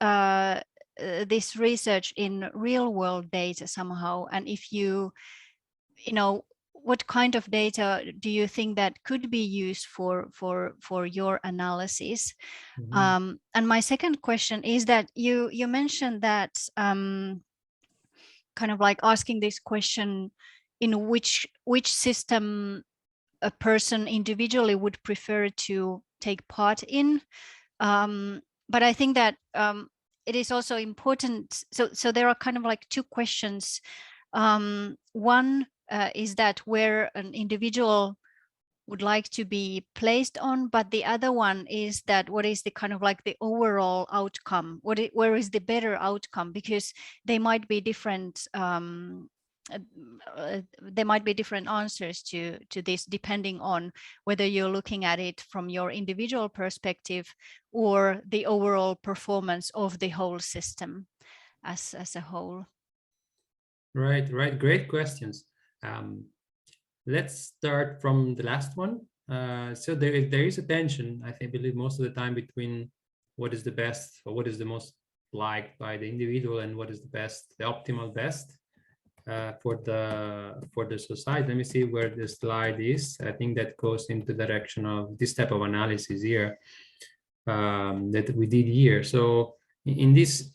S4: this research in real world data somehow? And if you know, what kind of data do you think that could be used for your analysis? And my second question is that you mentioned that kind of like asking this question in which system a person individually would prefer to take part in. But I think that it is also important. So there are kind of like two questions. One is that where an individual would like to be placed on, but the other one is that what is the kind of like the overall outcome? Where is the better outcome? Because they might be different. There might be different answers to this depending on whether you're looking at it from your individual perspective or the overall performance of the whole system as a whole.
S2: Right. Great questions. Let's start from the last one. So there is a tension, I believe most of the time, between what is the best or what is the most liked by the individual and what is the best, the optimal best for the society. Let me see where the slide is. I think that goes into the direction of this type of analysis here. that we did here. So in this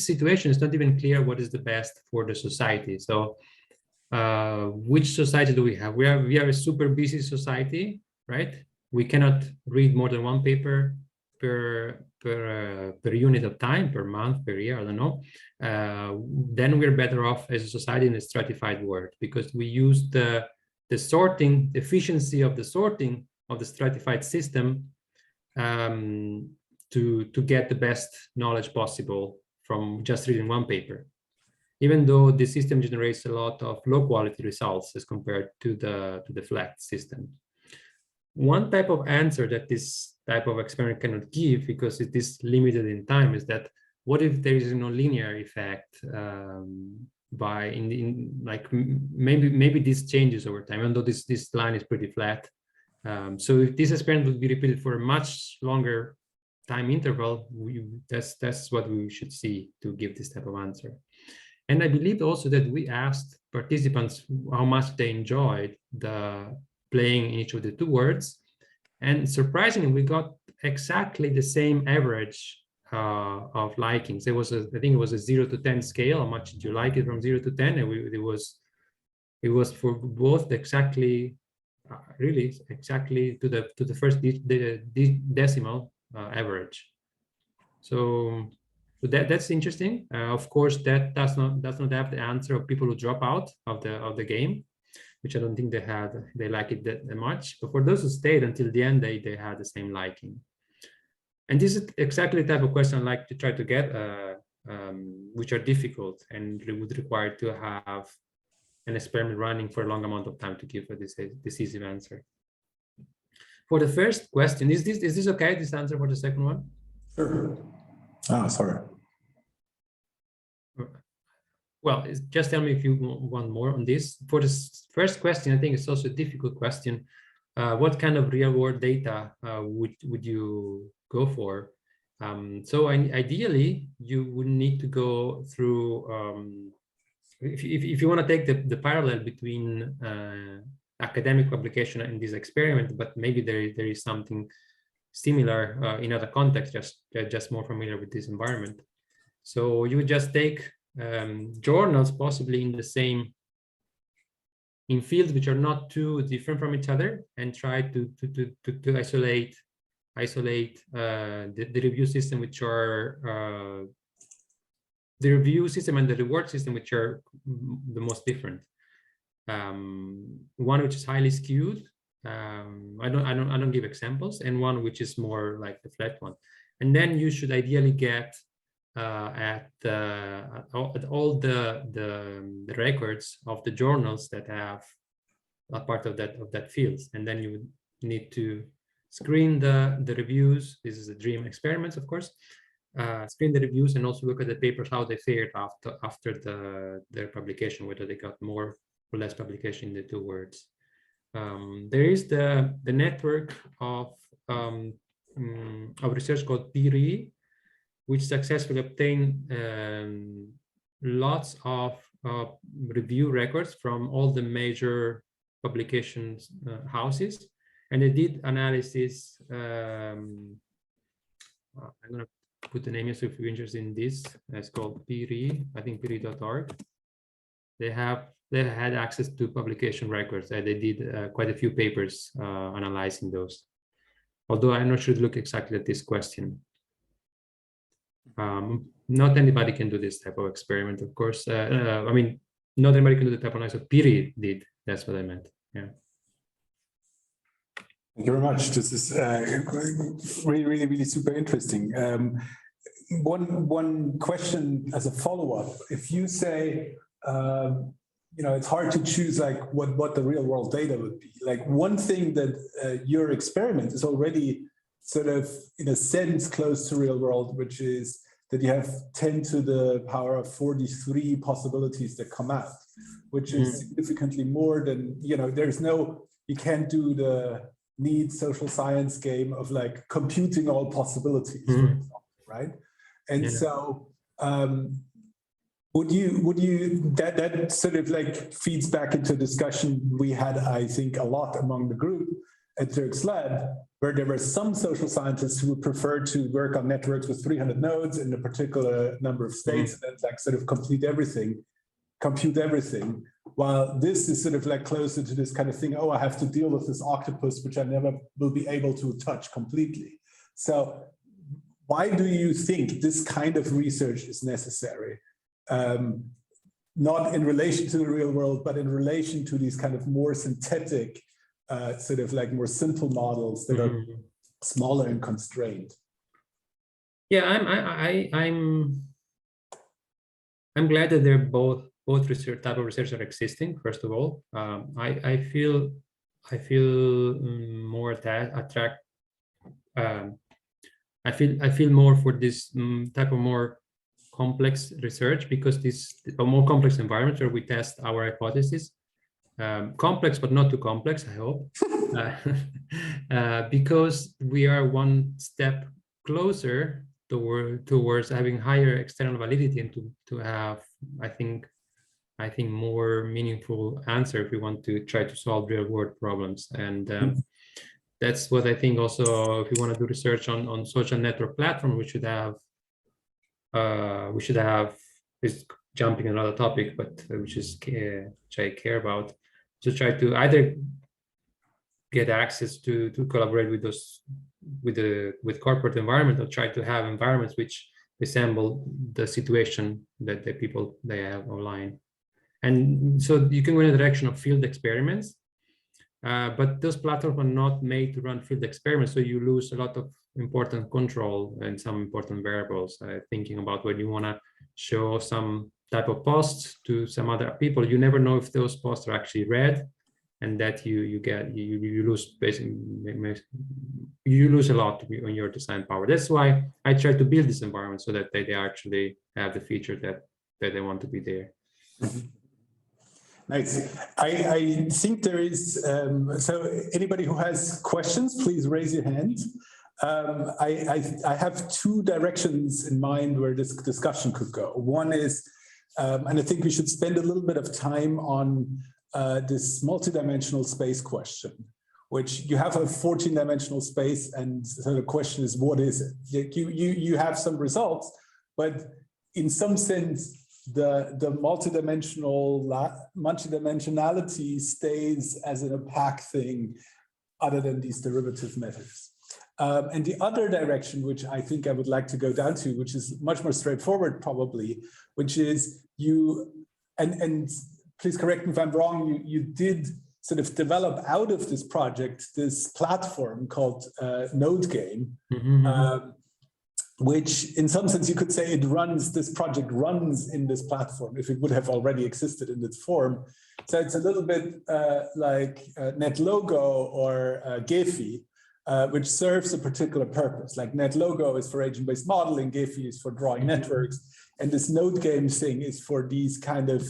S2: situation, it's not even clear what is the best for the society. So which society do we have? We have a super busy society, right? We cannot read more than one paper per unit of time, per month, per year, I don't know. Then we're better off as a society in a stratified world, because we use the sorting, the efficiency of the sorting of the stratified system to get the best knowledge possible from just reading one paper, even though the system generates a lot of low quality results as compared to the flat system. One type of answer that this type of experiment cannot give, because it is limited in time, is that what if there is a nonlinear effect like maybe this changes over time, even though this line is pretty flat. So if this experiment would be repeated for a much longer time interval, that's what we should see to give this type of answer. And I believe also that we asked participants how much they enjoyed the playing in each of the two words. And surprisingly, we got exactly the same average of likings. There was I think it was a 0 to 10 scale. How much did you like it from 0 to 10? And it was for both exactly, really exactly to the first decimal average. So that's interesting. Of course, that does not have the answer of people who drop out of the game, which I don't think they like it that much. But for those who stayed until the end, they had the same liking. And this is exactly the type of question I like to try to get, which are difficult and would require to have an experiment running for a long amount of time to give a decisive answer. For the first question, is this okay? This answer for the second one?
S1: Sure. Ah, sorry.
S2: Well, just tell me if you want more on this. For the first question, I think it's also a difficult question. What kind of real-world data would you go for? So ideally, you would need to go through, if you want to take the parallel between academic publication and this experiment, but maybe there is something similar in other contexts, just more familiar with this environment. So you would just take journals possibly in fields which are not too different from each other, and try to isolate the review system, which are the review system and the reward system, which are the most different. One which is highly skewed. I don't give examples, and one which is more like the flat one. And then you should ideally get at all the records of the journals that have a part of that field, and then you would need to screen the reviews. This is a dream experiment, of course. Screen the reviews and also look at the papers, how they fared after their publication, whether they got more or less publication in the two words. There is the network of research called PRE, which successfully obtained lots of review records from all the major publications houses, and they did analysis. I'm going to put the name here, so if you're interested in this, it's called PRE. I think PRE.org. They had access to publication records. They did quite a few papers analyzing those. Although I'm not sure to look exactly at this question. Not anybody can do this type of experiment, of course. I mean, not anybody can do the type of analysis of PRE did. That's what I meant. Yeah.
S1: Thank you very much. This is really super interesting. One question as a follow-up: if you say, it's hard to choose like what the real world data would be. Like, one thing that your experiment is already sort of in a sense close to real world, which is that you have 10 to the power of 43 possibilities that come out, which is significantly more than, you can't do the neat social science game of like computing all possibilities, for example, right? And so would you that sort of like feeds back into a discussion we had, I think, a lot among the group, at Dirk's lab, where there were some social scientists who would prefer to work on networks with 300 nodes in a particular number of states, and then like sort of compute everything, while this is sort of like closer to this kind of thing, oh, I have to deal with this octopus, which I never will be able to touch completely. So why do you think this kind of research is necessary? Not in relation to the real world, but in relation to these kind of more synthetic, sort of like more simple models that are smaller and constrained.
S2: Yeah, I'm glad that they're both research type of research are existing. First of all, I feel more attract. I feel more for this type of more complex research, because this more complex environments where we test our hypotheses. Complex, but not too complex, I hope, because we are one step closer towards having higher external validity and to have, I think more meaningful answer if we want to try to solve real world problems. And that's what I think also, if you want to do research on social network platform, we should have is jumping another topic, but which I care about, to try to either get access to collaborate with those with corporate environment, or try to have environments which resemble the situation that the people they have online. And so you can go in the direction of field experiments, but those platforms are not made to run field experiments, so you lose a lot of important control and some important variables. Thinking about when you want to show some type of posts to some other people, you never know if those posts are actually read, and that you lose basically, you lose a lot on your design power. That's why I try to build this environment so that they actually have the feature that they want to be there.
S1: Nice. I think there is, so anybody who has questions, please raise your hand. I have two directions in mind where this discussion could go. One is, and I think we should spend a little bit of time on this multidimensional space question, which you have a 14-dimensional space, and so the question is, what is it? You have some results, but in some sense, the multidimensionality stays as an opaque thing other than these derivative methods. And the other direction, which I think I would like to go down to, which is much more straightforward probably, which is and please correct me if I'm wrong, you did sort of develop out of this project this platform called Node Game, which in some sense you could say this project runs in this platform if it would have already existed in its form. So it's a little bit like NetLogo or Gephi, which serves a particular purpose. Like NetLogo is for agent-based modeling, Gephi is for drawing networks, and this Node Game thing is for these kind of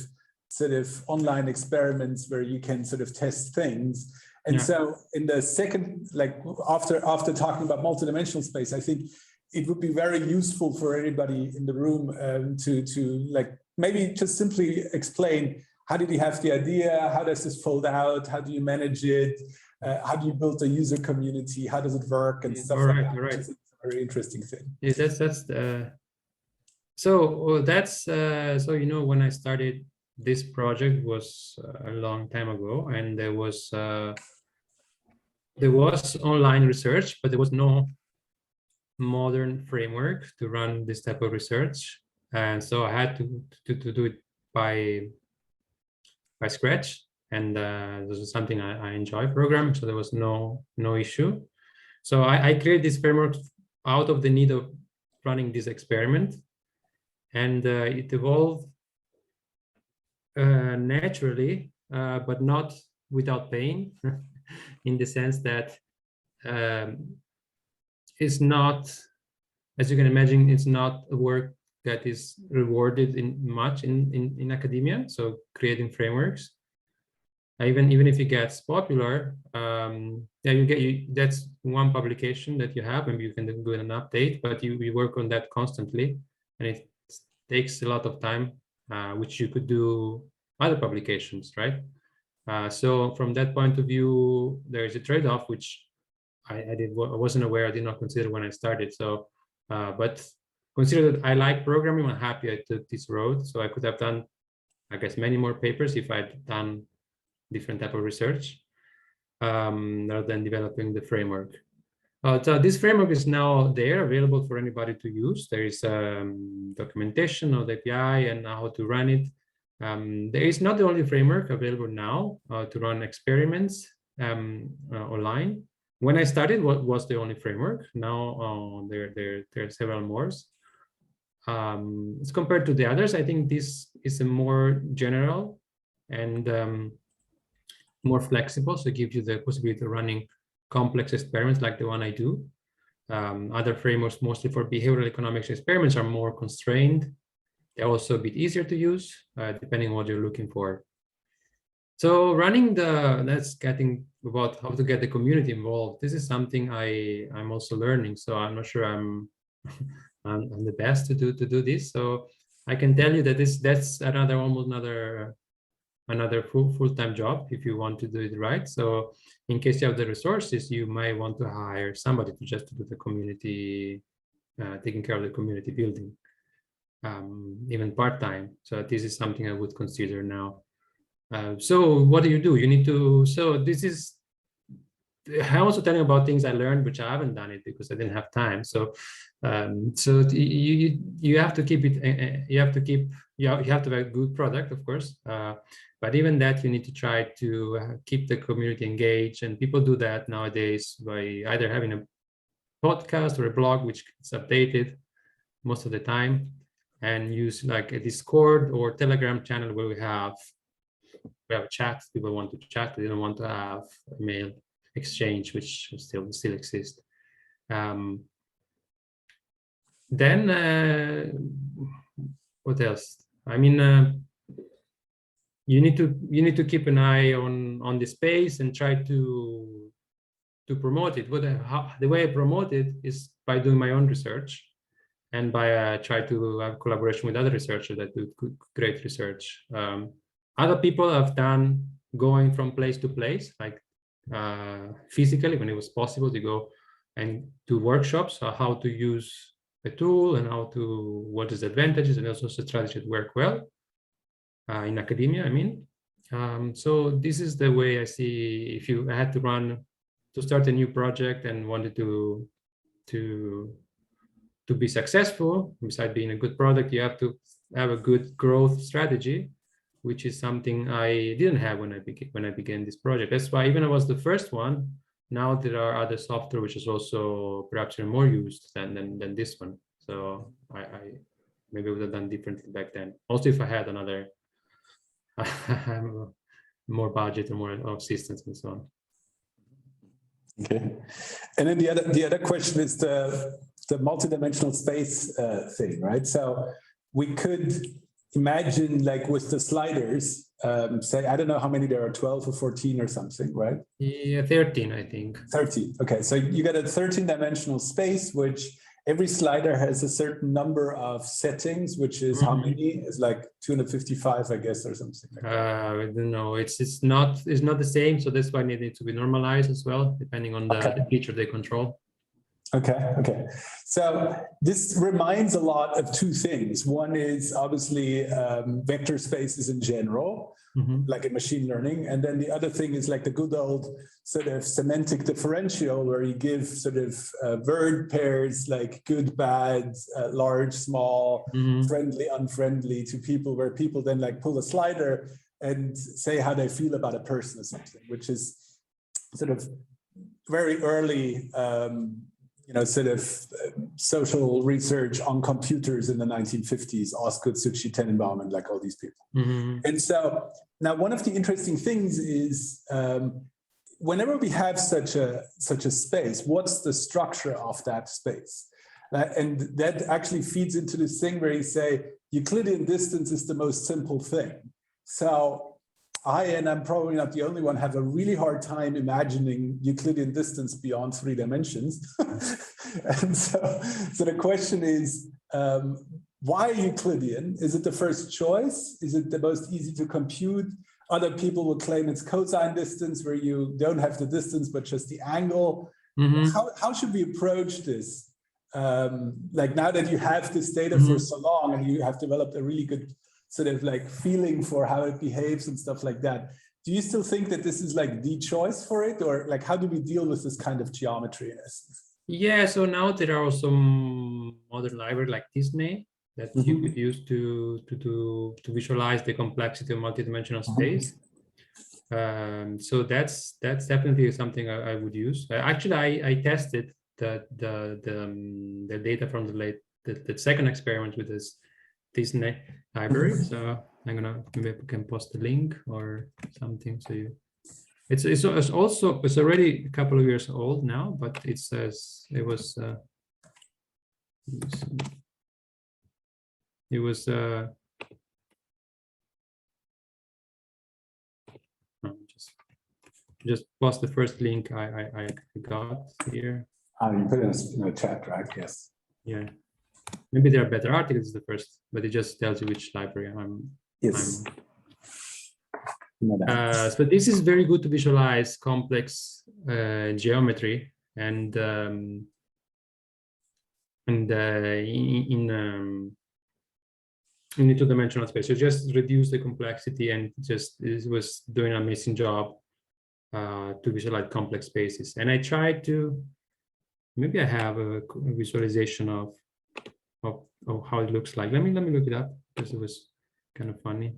S1: sort of online experiments where you can sort of test things. And so in the second, like after talking about multidimensional space, I think it would be very useful for anybody in the room to like maybe just simply explain, how did you have the idea? How does this fold out? How do you manage it? How do you build a user community? How does it work? And stuff like that. Which is a very interesting thing.
S2: Yeah, so you know, when I started this project was a long time ago, and there was online research, but there was no modern framework to run this type of research, and so I had to do it by scratch. And this is something I enjoy programming, so there was no issue. So I created this framework out of the need of running this experiment, and it evolved naturally, but not without pain, in the sense that it's not, as you can imagine, it's not a work that is rewarded in academia. So creating frameworks, even if it gets popular, that's one publication that you have, and you can do an update, but you work on that constantly, and it takes a lot of time, which you could do other publications, right? So from that point of view, there is a trade-off, which I wasn't aware, I did not consider when I started. So, but consider that I like programming, I'm happy I took this road. So I could have done, I guess, many more papers if I'd done different type of research rather than developing the framework. So this framework is now there, available for anybody to use. There is documentation of the API and how to run it. There is not the only framework available now to run experiments online. When I started, what was the only framework? Now there are several more. As compared to the others, I think this is a more general and more flexible, so it gives you the possibility of running complex experiments like the one I do. Other frameworks, mostly for behavioral economics experiments, are more constrained. They're also a bit easier to use, depending on what you're looking for. So running that's getting about how to get the community involved. This is something I'm also learning. So I'm not sure I'm the best to do this. So I can tell you that that's almost another full-time job if you want to do it right. So in case you have the resources, you might want to hire somebody to just do the community, taking care of the community building, even part-time. So this is something I would consider now. So what do? You need to, so this is, I'm also telling about things I learned, which I haven't done it because I didn't have time. So, so you have to keep it. You have to have a good product, of course. But even that, you need to try to keep the community engaged, and people do that nowadays by either having a podcast or a blog, which is updated most of the time, and use like a Discord or Telegram channel where we have chats. People want to chat. They don't want to have email exchange, which still exists. Then what else? I mean, you need to keep an eye on the space and try to promote it. The way I promote it is by doing my own research and by try to have collaboration with other researchers that do great research. Other people have done going from place to place, like physically when it was possible to go and do workshops on how to use a tool and what is the advantages and also strategies that work well in academia, I mean. So this is the way I see, if I had to start a new project and wanted to be successful, besides being a good product, you have to have a good growth strategy, which is something I didn't have when I began this project. That's why even I was the first one, now there are other software which is also perhaps even more used than this one. So I maybe would have done differently back then. Also, if I had another more budget or more assistance and so on.
S1: Okay, and then the other question is the multidimensional space thing, right? So we could imagine, like with the sliders, say, I don't know how many there are, 12 or 14 or something, right?
S2: Yeah, 13, I think. 13.
S1: Okay, so you got a 13-dimensional space, which every slider has a certain number of settings, which is how many? It's like 255, I guess, or something like that.
S2: I don't know. It's not the same, so that's why it needs to be normalized as well, depending on the feature they control.
S1: Okay. So this reminds a lot of two things. One is obviously vector spaces in general, like in machine learning. And then the other thing is like the good old sort of semantic differential, where you give sort of word pairs like good, bad, large, small, friendly, unfriendly to people, where people then like pull a slider and say how they feel about a person or something, which is sort of very early sort of social research on computers in the 1950s, Osgood, Suchi, Tenenbaum, and like all these people. And so now one of the interesting things is whenever we have such a space, what's the structure of that space? And that actually feeds into this thing where you say Euclidean distance is the most simple thing. So and I'm probably not the only one, have a really hard time imagining Euclidean distance beyond 3 dimensions. And so the question is, why Euclidean? Is it the first choice? Is it the most easy to compute? Other people will claim it's cosine distance, where you don't have the distance, but just the angle. How should we approach this? Like now that you have this data for so long and you have developed a really good sort of like feeling for how it behaves and stuff like that, do you still think that this is like the choice for it, or like how do we deal with this kind of geometry in essence?
S2: Yeah, so now there are some modern library like Disney that you could use to visualize the complexity of multidimensional space. So that's definitely something I would use. Actually, I tested the data from the second experiment with this Disney library. So I'm gonna, maybe I can post the link or something. So you, it's already a couple of years old now, but it says it was just post the first link I got here.
S1: You put it in the chat, right? Yes.
S2: Yeah. Maybe there are better articles the first, but it just tells you which library
S1: Yes.
S2: So this is very good to visualize complex geometry and in the two-dimensional space. So just reduce the complexity, and just it was doing an amazing job to visualize complex spaces. And I tried to, maybe I have a visualization of how it looks like. Let me look it up, because it was kind of funny.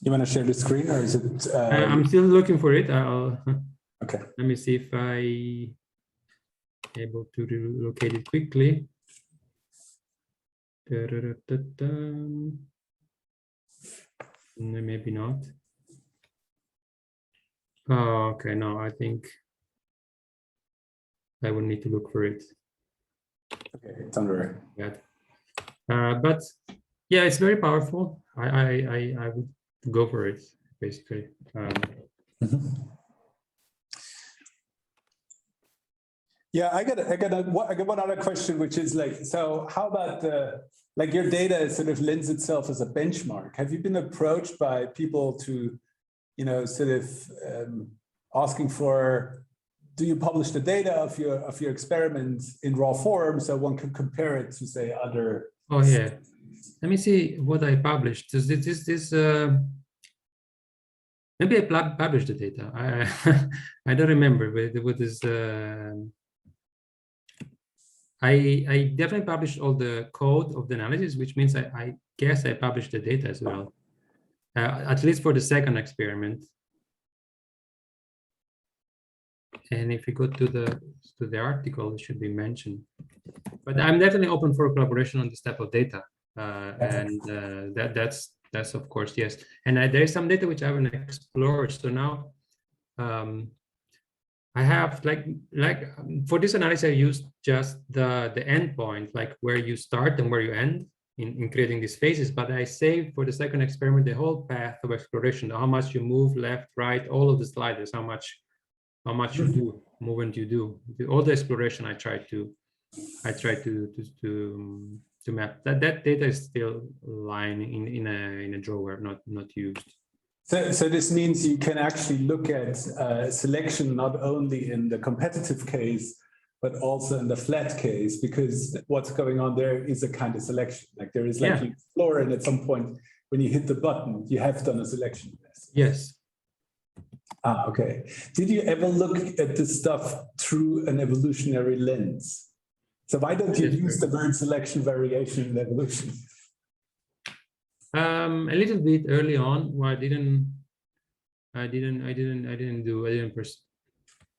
S1: You want to share the screen, or is it?
S2: I'm still looking for it.
S1: Okay.
S2: Let me see if I able to relocate it quickly. Maybe not. Oh, okay, no, I think I will need to look for it.
S1: Okay, don't worry.
S2: Yeah. But yeah, it's very powerful. I would go for it, basically.
S1: Yeah, I got one other question, which is like, so how about like your data sort of lends itself as a benchmark? Have you been approached by people to, you know, sort of asking for, do you publish the data of your experiment in raw form so one can compare it to, say, other?
S2: Oh yeah, let me see what I published. Maybe I published the data. I don't remember, but what is I definitely published all the code of the analysis, which means I guess I published the data as well, at least for the second experiment. And if you go to the article, it should be mentioned. But I'm definitely open for collaboration on this type of data, and that's of course, yes. And there is some data which I haven't explored. So now I have like for this analysis, I used just the endpoint, like where you start and where you end in creating these phases. But I saved for the second experiment the whole path of exploration, how much you move left, right, all of the sliders, how much you do, movement you do, all the exploration. I try to map that data is still lying in a drawer, not used.
S1: So this means you can actually look at selection not only in the competitive case, but also in the flat case, because what's going on there is a kind of selection. Like there is like you explore, and at some point when you hit the button, you have done a selection.
S2: Yes.
S1: Okay. Did you ever look at this stuff through an evolutionary lens? So why don't you use the word selection, variation, and evolution?
S2: A little bit early on, where I didn't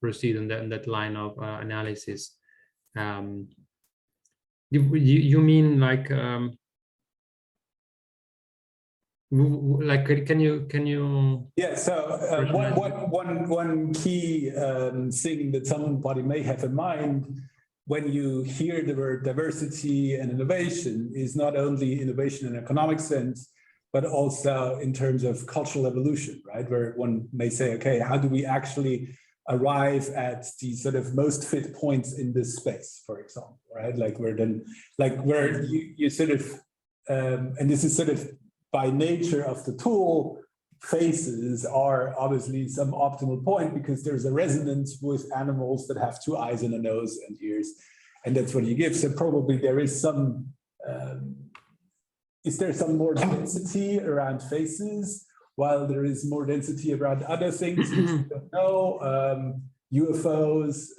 S2: proceed on that line of analysis. You mean like can you?
S1: Yeah. So one key thing that somebody may have in mind when you hear the word diversity and innovation is not only innovation in economic sense, but also in terms of cultural evolution, right? Where one may say, okay, how do we actually arrive at the sort of most fit points in this space, for example, right? Like where you sort of, and this is sort of by nature of the tool, faces are obviously some optimal point because there's a resonance with animals that have two eyes and a nose and ears, and that's what you give. So probably there is some, is there some more density around faces, while there is more density around other things which we don't know, UFOs,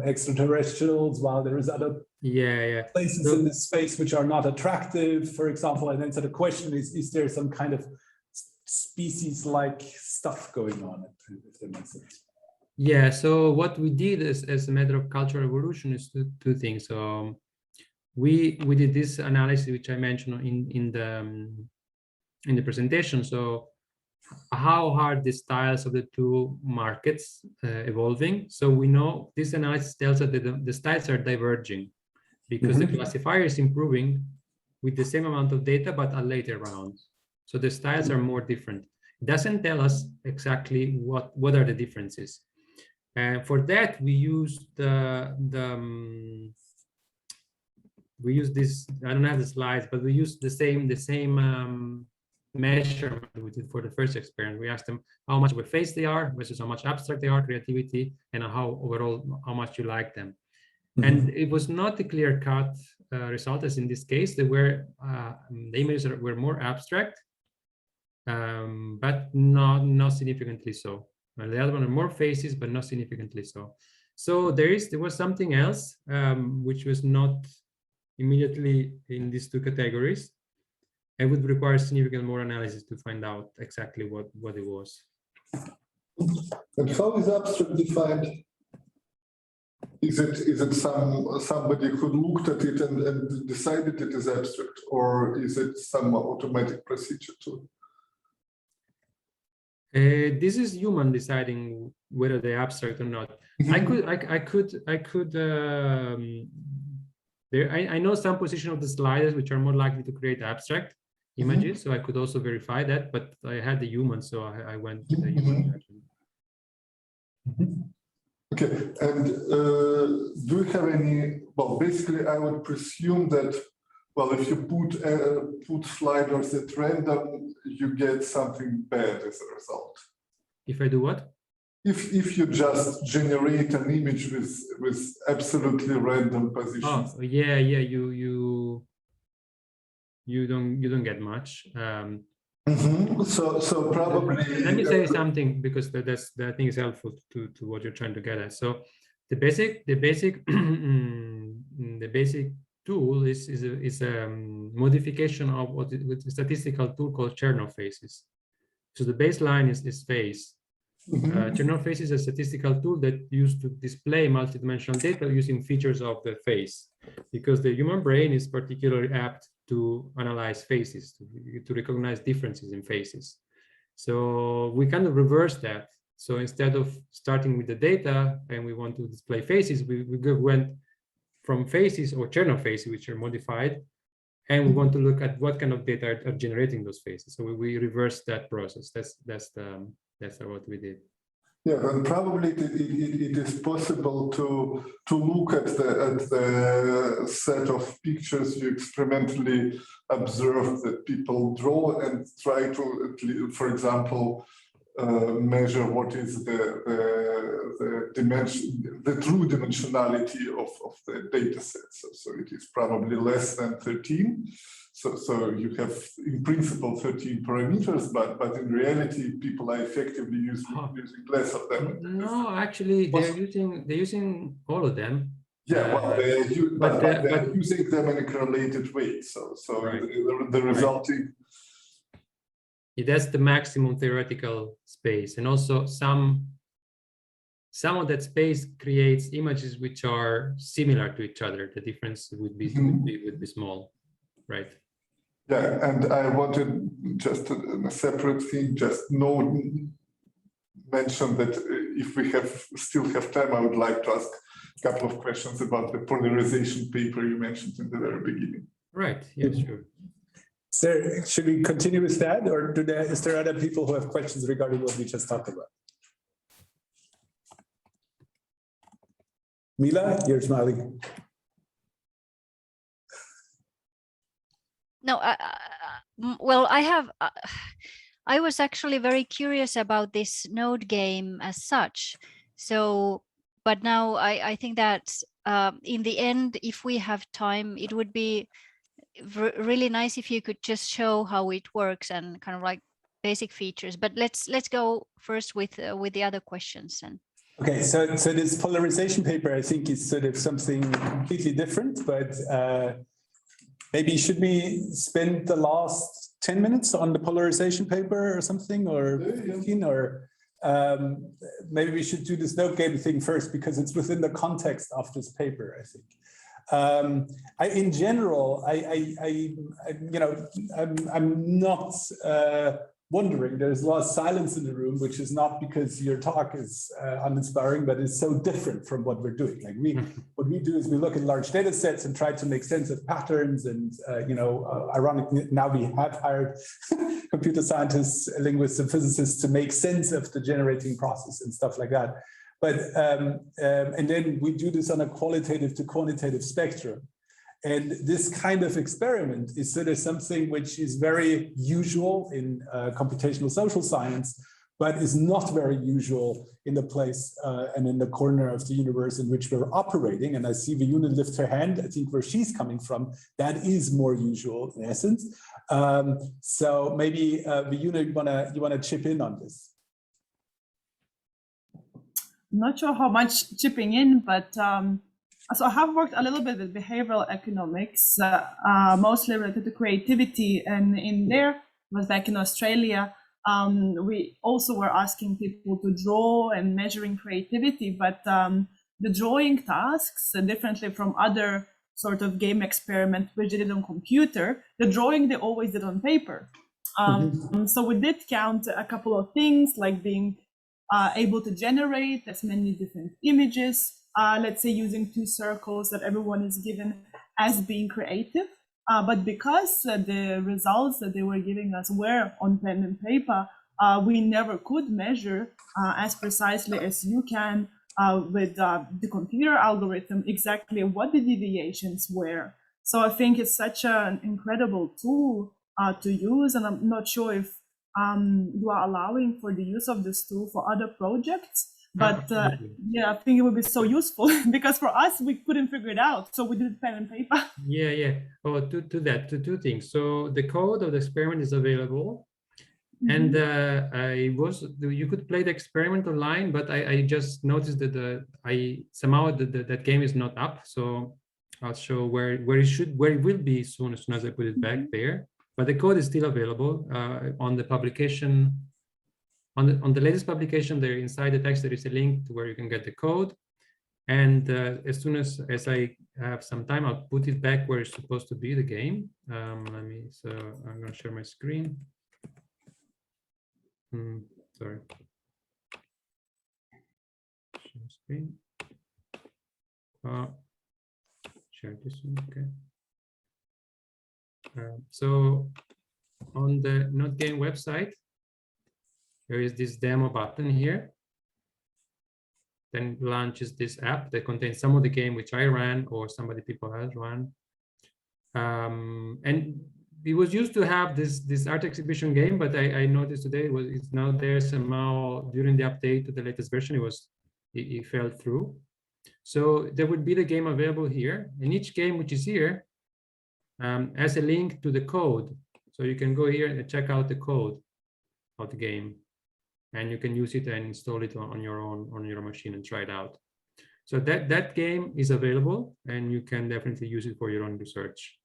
S1: extraterrestrials, while there is other places in this space which are not attractive, for example. And then so the question is there some kind of species-like stuff going on, if that makes sense?
S2: Yeah, so what we did as a matter of cultural evolution is two things. So we did this analysis, which I mentioned in the presentation. So how are the styles of the two markets evolving? So we know this analysis tells us that the styles are diverging because the classifier is improving with the same amount of data, but at later rounds. So the styles are more different. It doesn't tell us exactly what are the differences. And for that, we use we use this, I don't have the slides, but we use the same measurement we did for the first experiment. We asked them how much of a face they are versus how much abstract they are, creativity, and how overall, how much you like them. And it was not a clear-cut result, as in this case. They were, the images were more abstract, but not significantly so. And the other one are more faces, but not significantly so. So there was something else which was not immediately in these two categories. It would require significant more analysis to find out exactly what it was.
S3: And how is abstract defined? Is it somebody who looked at it and decided it is abstract, or is it some automatic procedure too?
S2: This is human deciding whether they're abstract or not. I know some position of the sliders which are more likely to create abstract images, so I could also verify that, but I had the human, so I went to the human version.
S3: Okay, and do you have any, well, basically I would presume that, well, if you put sliders at random, you get something bad as a result.
S2: If I do what?
S3: If you just generate an image with absolutely random positions.
S2: Oh, yeah, you don't get much.
S3: So probably.
S2: Let me say something, because that I think is helpful to what you're trying to get at. So the basic the basic tool is a modification of what a statistical tool called Chernow faces. So the baseline is face. Chernow face is a statistical tool that used to display multidimensional data using features of the face, because the human brain is particularly apt to analyze faces, to recognize differences in faces. So we kind of reverse that. So instead of starting with the data and we want to display faces, we went from faces or Chernow faces, which are modified, and we want to look at what kind of data are generating those faces. So we reverse that process. That's what we did.
S3: Yeah, and probably it is possible to look at the set of pictures you experimentally observe that people draw and try to, for example, measure what is the dimension, the true dimensionality of the data set. So it is probably less than 13. So you have, in principle, 13 parameters, but in reality, people are effectively using less of them.
S2: No, actually, they're using all of them.
S3: Yeah, well, they're using them in a correlated way. So right. the resulting.
S2: That's the maximum theoretical space, and also some of that space creates images which are similar to each other. The difference would be small, right?
S3: Yeah, and I wanted just a separate thing, just mention that if we still have time, I would like to ask a couple of questions about the polarization paper you mentioned in the very beginning.
S2: Right. Yeah, sure.
S1: So should we continue with that, or is there other people who have questions regarding what we just talked about? Mila, you're smiling.
S4: No, well, I was actually very curious about this node game as such. So, but now I think that in the end, if we have time, it would be really nice if you could just show how it works and kind of like basic features. But let's go first with the other questions. And
S1: okay, so this polarization paper, I think, is sort of something completely different, but maybe should we spend the last 10 minutes on the polarization paper or something, or 15, or maybe we should do this node game thing first because it's within the context of this paper, I think. In general, I'm not wondering. There's a lot of silence in the room, which is not because your talk is uninspiring, but it's so different from what we're doing. Like what we do is we look at large data sets and try to make sense of patterns. And ironically, now we have hired computer scientists, linguists, and physicists to make sense of the generating process and stuff like that. But and then we do this on a qualitative to quantitative spectrum. And this kind of experiment is sort of something which is very usual in computational social science, but is not very usual in the place and in the corner of the universe in which we're operating. And I see Viyuna lift her hand. I think where she's coming from, that is more usual in essence. So maybe Viyuna, you wanna chip in on this?
S5: I'm not sure how much chipping in, but so I have worked a little bit with behavioral economics, mostly related to creativity. And in there, was back in Australia, we also were asking people to draw and measuring creativity, but the drawing tasks, differently from other sort of game experiment which they did on computer, the drawing they always did on paper. So we did count a couple of things like being able to generate as many different images, let's say using 2 circles that everyone is given as being creative. But because the results that they were giving us were on pen and paper, we never could measure as precisely as you can with the computer algorithm exactly what the deviations were. So I think it's such an incredible tool to use, and I'm not sure if you are allowing for the use of this tool for other projects. But yeah, I think it would be so useful because for us, we couldn't figure it out. So we did pen and paper.
S2: Yeah. Oh, to two things. So the code of the experiment is available. And you could play the experiment online, but I just noticed that that game is not up. So I'll show where it will be as soon as I put it back there. But the code is still available on the publication. On the latest publication, there inside the text there is a link to where you can get the code. And as soon as I have some time, I'll put it back where it's supposed to be, the game. So I'm going to share my screen. Sorry. Share screen. Share this one. Okay. So on the Node Game website, there is this demo button here. Then launches this app that contains some of the game which I ran or people has run. And it was used to have this art exhibition game, but I noticed today it's now there somehow during the update to the latest version. It fell through. So there would be the game available here, and each game which is here has a link to the code. So you can go here and check out the code of the game, and you can use it and install it on your machine and try it out. So that game is available, and you can definitely use it for your own research,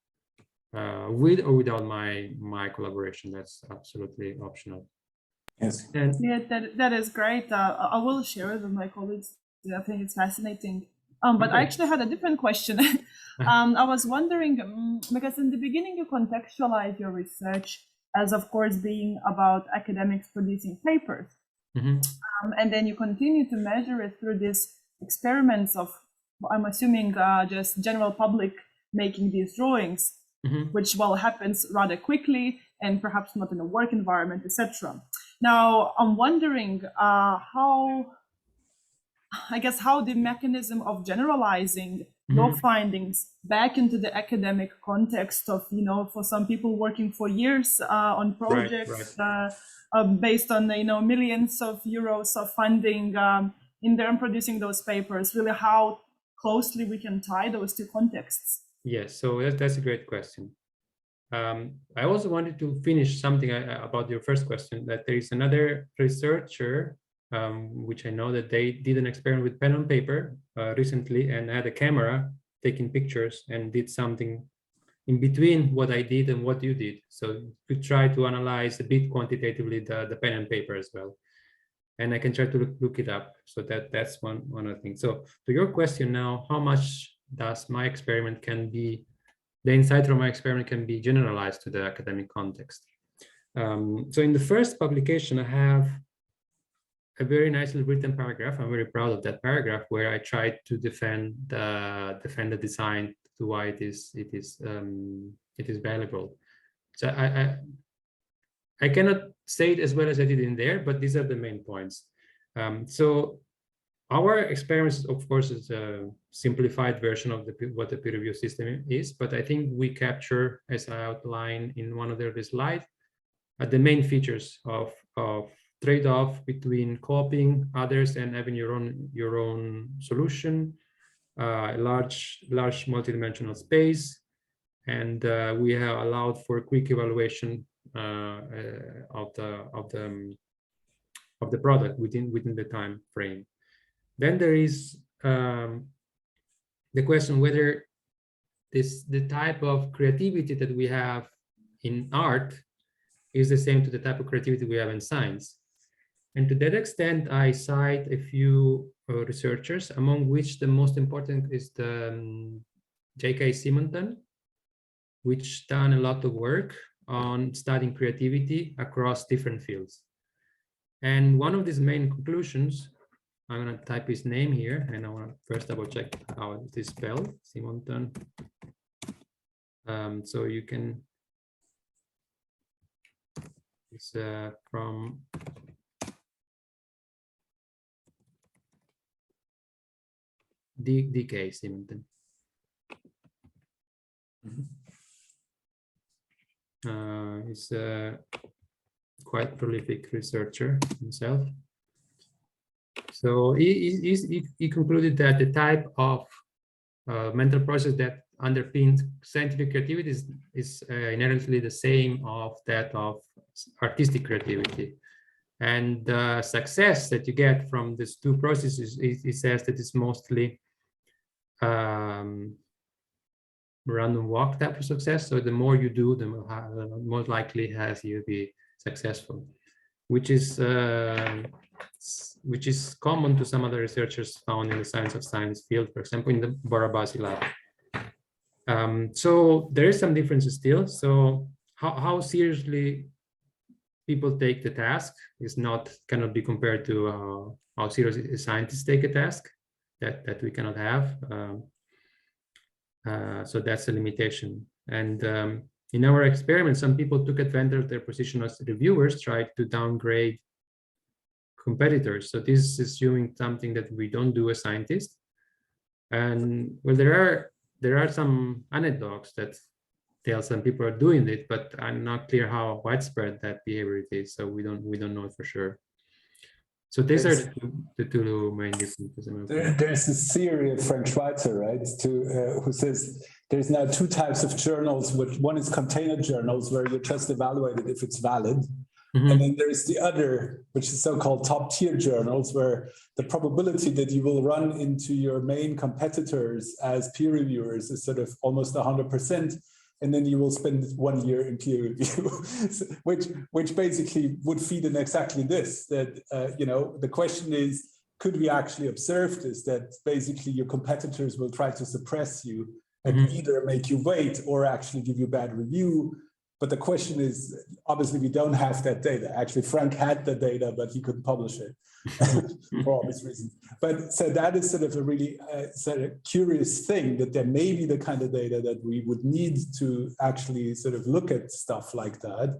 S2: with or without my collaboration. That's absolutely optional.
S1: Yes.
S5: And yeah, that is great. I will share it with my colleagues. I think it's fascinating. But I actually had a different question. I was wondering, because in the beginning you contextualize your research as, of course, being about academics producing papers. And then you continue to measure it through these experiments of, I'm assuming, just general public making these drawings, which, well, happens rather quickly and perhaps not in a work environment, etc. Now, I'm wondering how I guess, how the mechanism of generalizing your findings back into the academic context of, for some people working for years on projects based on, millions of euros of funding in there and producing those papers, really how closely we can tie those two contexts.
S2: Yes, so that's a great question. I also wanted to finish something about your first question, that there is another researcher, which I know that they did an experiment with pen and paper recently and had a camera taking pictures and did something in between what I did and what you did. So we try to analyze a bit quantitatively the pen and paper as well. And I can try to look it up. So that's one of the things. So to your question now, how much does my experiment the insight from my experiment can be generalized to the academic context? So in the first publication, I have a very nicely written paragraph. I'm very proud of that paragraph, where I tried to defend the design to why it is valuable. So I cannot say it as well as I did in there, but these are the main points. So our experiments, of course, is a simplified version of what the peer review system is, but I think we capture, as I outlined in one of the early slides, the main features of trade-off between copying others and having your own solution, large multidimensional space, and we have allowed for quick evaluation of the product within the time frame. Then there is the question whether the type of creativity that we have in art is the same to the type of creativity we have in science. And to that extent, I cite a few researchers, among which the most important is the J.K. Simonton, which done a lot of work on studying creativity across different fields. And one of these main conclusions, I'm going to type his name here, and I want to first double check how it is spelled, Simonton. So you can, it's from DK Simonton. He's a quite prolific researcher himself. So he concluded that the type of mental process that underpins scientific creativity is inherently the same of that of artistic creativity. And the success that you get from these two processes, he says that it's mostly random walk type of success. So the more you do, the more likely has you be successful, which is common to some other researchers found in the science of science field, for example, in the Barabasi lab. So there is some differences still. So how seriously people take the task cannot be compared to how seriously scientists take a task that we cannot have. So that's a limitation. And in our experiment, some people took advantage of their position as reviewers, tried to downgrade competitors. So this is assuming something that we don't do as scientists. And well, there are some anecdotes that tell some people are doing it, but I'm not clear how widespread that behavior is. So we don't know for sure. So these are the two main differences.
S1: There's this theory of Frank Schweitzer, right, who says there's now two types of journals. One is container journals, where you just evaluate it if it's valid. And then there's the other, which is so-called top-tier journals, where the probability that you will run into your main competitors as peer reviewers is sort of almost 100%. And then you will spend 1 year in peer review, which basically would feed in exactly this, that, the question is, could we actually observe this, that basically your competitors will try to suppress you and either make you wait or actually give you bad review. But the question is, obviously, we don't have that data. Actually, Frank had the data, but he couldn't publish it for obvious reasons. But so that is sort of a really sort of curious thing, that there may be the kind of data that we would need to actually sort of look at stuff like that.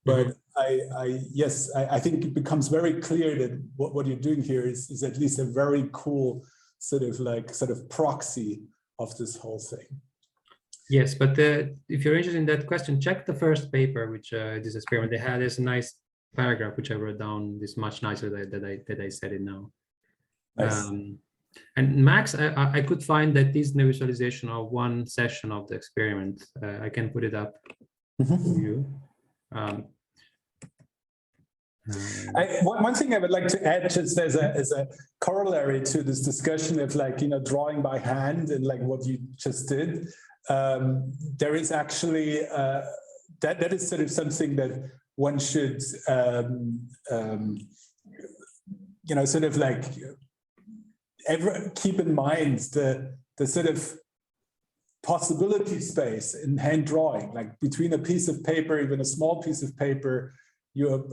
S1: But I think it becomes very clear that what you're doing here is at least a very cool sort of proxy of this whole thing. Yes, but if you're interested in that question, check the first paper, which this experiment they had. There's a nice paragraph which I wrote down. This much nicer that I said it now. Nice. And Max, I could find that this visualization of one session of the experiment. I can put it up for you. One thing I would like to add, just as a corollary to this discussion of drawing by hand and what you just did, there is actually that is sort of something that one should keep in mind, the sort of possibility space in hand drawing, between a piece of paper, even a small piece of paper,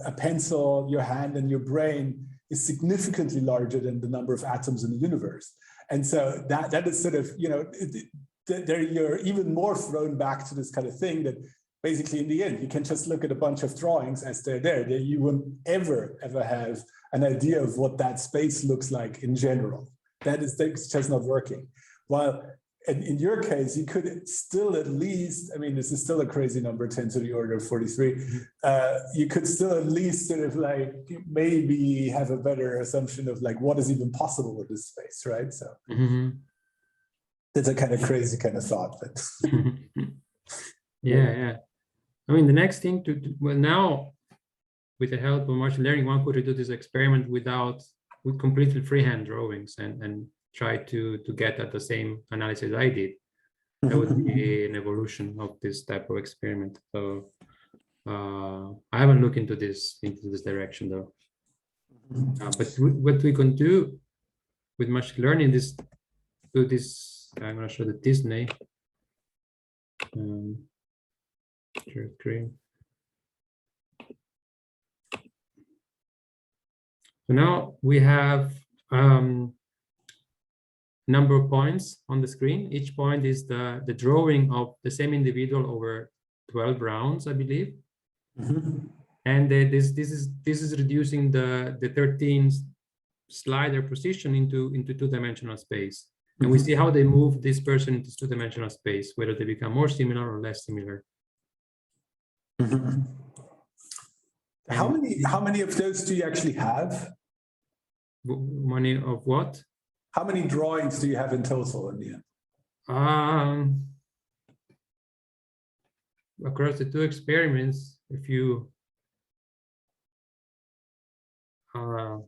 S1: a pencil, your hand, and your brain is significantly larger than the number of atoms in the universe. And so that is sort of, you're even more thrown back to this kind of thing that basically in the end, you can just look at a bunch of drawings as they're there. That you won't ever have an idea of what that space looks like in general. That's just not working. While in your case, you could still at least, I mean, this is still a crazy number, 10 to the order of 43. You could still at least sort of maybe have a better assumption of what is even possible with this space, right? So that's a kind of crazy kind of thought. But
S2: yeah. I mean, the next thing well, now with the help of machine learning, one could do this experiment with completely freehand drawings and try to get at the same analysis I did. That would be an evolution of this type of experiment. So I haven't looked into this direction though. But what we can do with machine learning is do this. I'm going to show the Disney. Share screen. So now we have number of points on the screen. Each point is the drawing of the same individual over 12 rounds, I believe. And this is reducing the 13 slider position into two-dimensional space. And we see how they move this person into two-dimensional space, whether they become more similar or less similar.
S1: How many of those do you actually have?
S2: Many of what?
S1: How many drawings do you have in total in the end?
S2: Across the two experiments, if you 30,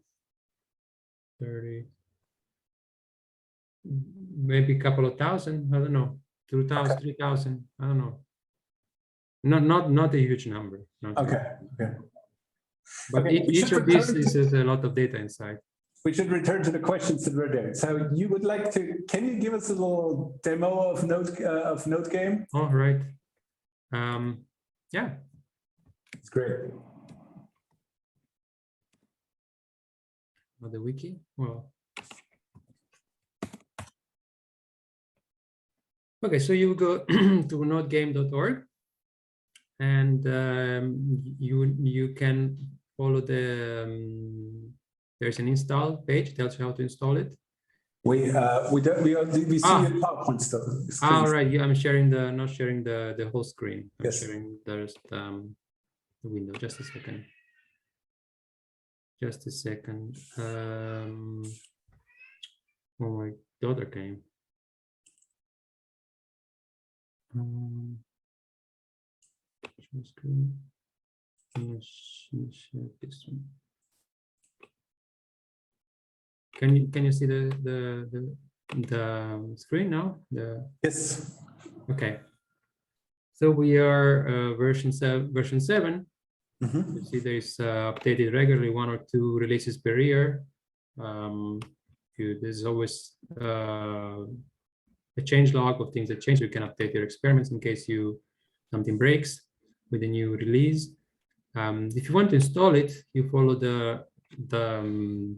S2: maybe a couple of thousand, I don't know, 2,000, 3,000, I don't know. Not a huge number.
S1: Okay.
S2: But each of these is a lot of data inside.
S1: We should return to the questions that were there. So you would like to, can you give us a little demo of Node Game?
S2: All right. Yeah.
S1: It's great.
S2: The wiki? Well. Okay, so you go to nodegame.org and you can follow there's an install page, tells you how to install it.
S1: We see the PowerPoint stuff.
S2: All right, yeah, I'm sharing not sharing the whole screen. I'm sharing the window. Just a second. Oh, my daughter came. Screen. Share this one. Can you see the screen now?
S1: Yes.
S2: Okay. So we are version 7. You see there is updated regularly 1 or 2 releases per year. There's always a change log of things that change. You can update your experiments in case something breaks with a new release. If you want to install it, you follow the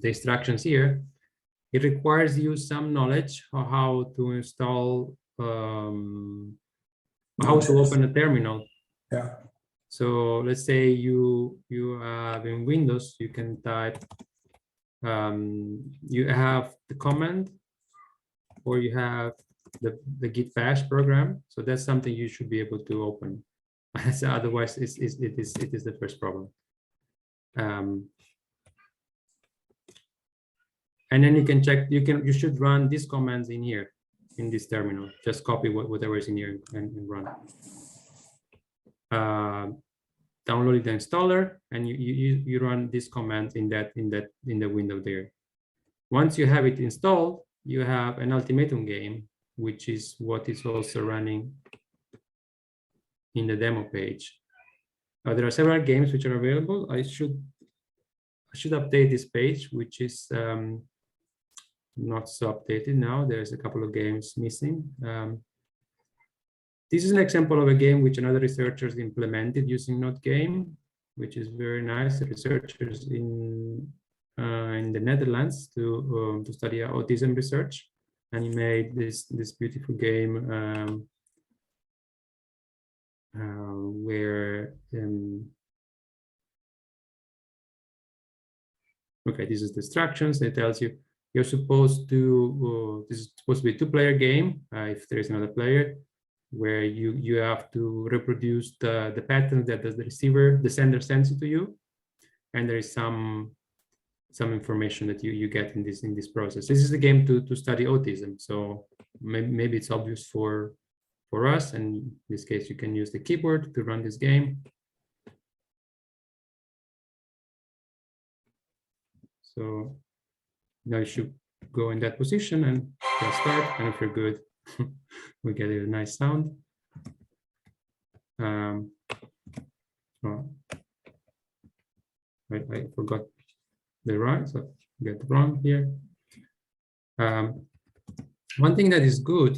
S2: instructions here. It requires you some knowledge of how to install, how to open a terminal.
S1: Yeah.
S2: So let's say you have in Windows, you can type, you have the command, or you have the git bash program. So that's something you should be able to open. So otherwise, it is the first problem. And then you can check. You should run these commands in here, in this terminal. Just copy whatever is in here and run. Download the installer, and you run this command in the window there. Once you have it installed, you have an ultimatum game, which is what is also running in the demo page. There are several games which are available. I should update this page, which is not so updated now. There's a couple of games missing. This is an example of a game which another researchers implemented using NodeGame, which is very nice. The researchers in the Netherlands to study autism research, and he made this beautiful game where okay, this is the instructions. It tells you you're supposed to this is supposed to be a two-player game if there is another player, where you have to reproduce the pattern that the sender sends it to you, and there is some information that you get in this process. This is a game to study autism, so maybe it's obvious for us, and in this case you can use the keyboard to run this game. So now you should go in that position and press start, and if you're good, we get a nice sound. Oh, I forgot the right, so get wrong here. One thing that is good,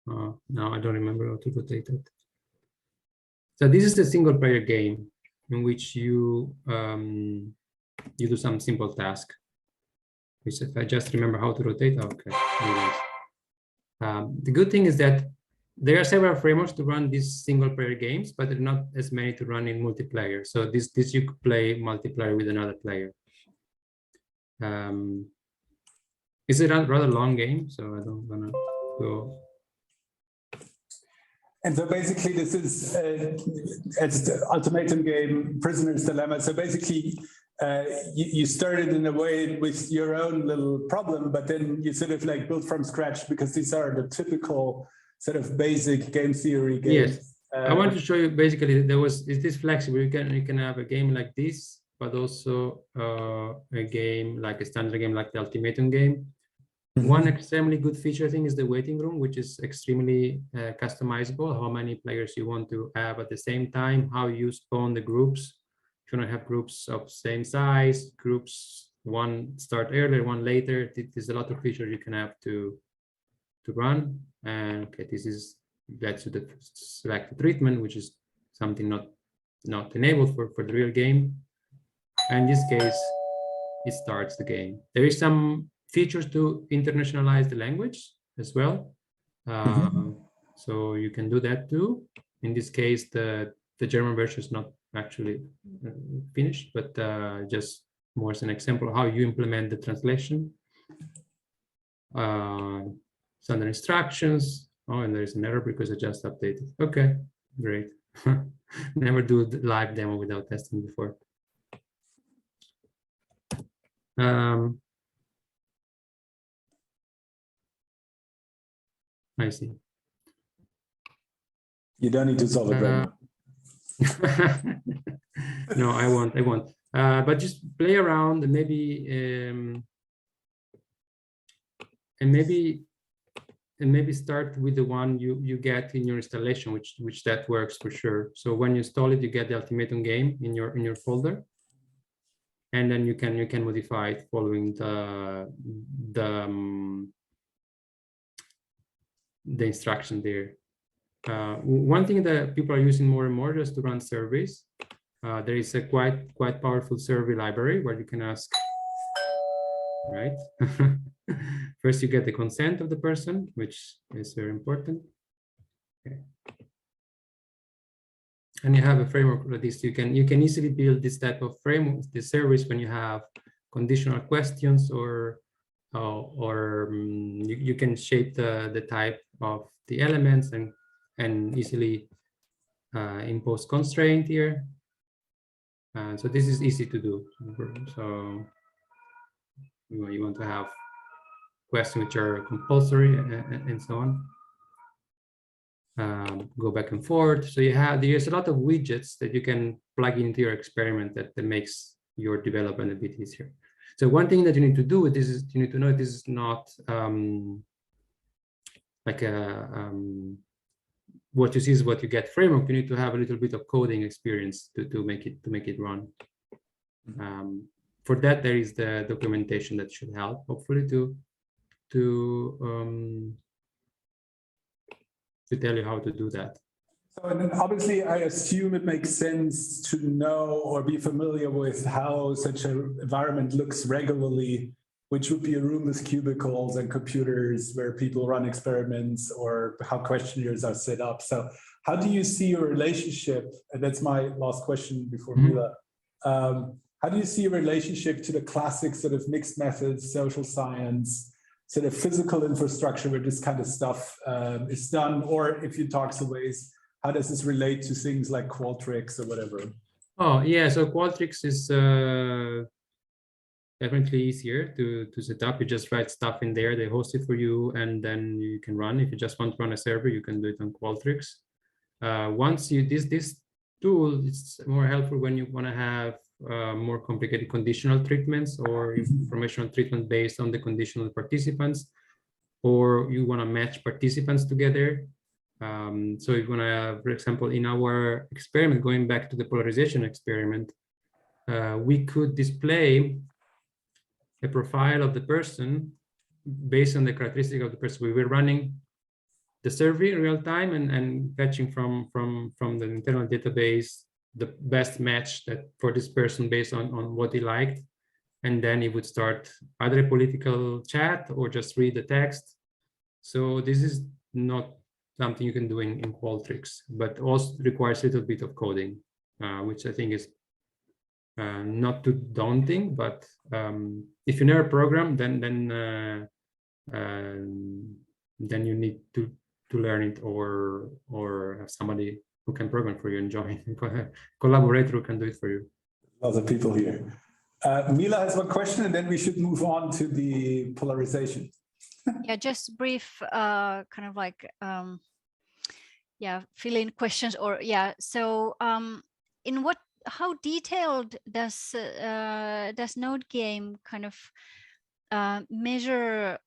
S2: now I don't remember how to rotate it. So this is a single player game in which you do some simple task, which if I just remember how to rotate, okay. The good thing is that there are several frameworks to run these single player games, but there are not as many to run in multiplayer. So this you could play multiplayer with another player. It's a rather long game, so I don't wanna go.
S1: And so basically this is it's the ultimatum game, Prisoner's Dilemma. So basically you started in a way with your own little problem, but then you sort of like built from scratch, because these are the typical sort of basic game theory games.
S2: Yes, I want to show you basically it is flexible. You can have a game like this, but also a game like a standard game like the ultimatum game. Mm-hmm. One extremely good feature, I think, is the waiting room, which is extremely customizable. How many players you want to have at the same time, how you spawn the groups. If you want to have groups of same size, groups one start earlier, one later, there's a lot of features you can have to run. And okay, this is that's the select treatment, which is something not enabled for the real game. And in this case, it starts the game. There is some features to internationalize the language as well. So you can do that too. In this case, the German version is not actually finished, but just more as an example of how you implement the translation. Standard instructions. Oh, and there's an error because I just updated. Okay, great. Never do the live demo without testing before. I see.
S1: You don't need to solve it right now.
S2: No, I won't. But just play around and maybe start with the one you get in your installation, which that works for sure. So when you install it, you get the ultimatum game in your folder, and then you can modify it following the instruction there. One thing that people are using more and more is to run surveys. There is a quite powerful survey library where you can ask, right? First, you get the consent of the person, which is very important. Okay. and you have a framework like this, you can easily build this type of framework, this service, when you have conditional questions, or you can shape the type of the elements and easily impose constraint here. So this is easy to do. So you want to have questions which are compulsory and so on. Go back and forth. So there's a lot of widgets that you can plug into your experiment that makes your development a bit easier. So one thing that you need to do with this is you need to know this is not like a what you see is what you get framework. You need to have a little bit of coding experience to make it run. For that, there is the documentation that should help, hopefully, to tell you how to do that.
S1: So, and then obviously, I assume it makes sense to know or be familiar with how such an environment looks regularly, which would be a room with cubicles and computers where people run experiments, or how questionnaires are set up. So how do you see your relationship? And that's my last question before Mila. How do you see your relationship to the classic sort of mixed methods, social science, sort of physical infrastructure where this kind of stuff is done? Or if you talk to ways, how does this relate to things like Qualtrics or whatever?
S2: Oh, yeah. So Qualtrics is definitely easier to set up. You just write stuff in there, they host it for you, and then you can run. If you just want to run a server, you can do it on Qualtrics. Once you this tool, it's more helpful when you want to have more complicated conditional treatments or informational treatment based on the conditional participants, or you want to match participants together. So you're going to, for example, in our experiment, going back to the polarization experiment, we could display a profile of the person based on the characteristic of the person. We were running the survey in real time and fetching from the internal database the best match that for this person based on what he liked. And then he would start either a political chat or just read the text. So this is not something you can do in Qualtrics, but also requires a little bit of coding, which I think is not too daunting. But if you never program, then you need to learn it, or have somebody who can program for you and join, a collaborator who can do it for you.
S1: Lots of people here. Mila has one question, and then we should move on to the polarization.
S4: Yeah, just brief kind of like fill in questions, or so how detailed does Node Game kind of measure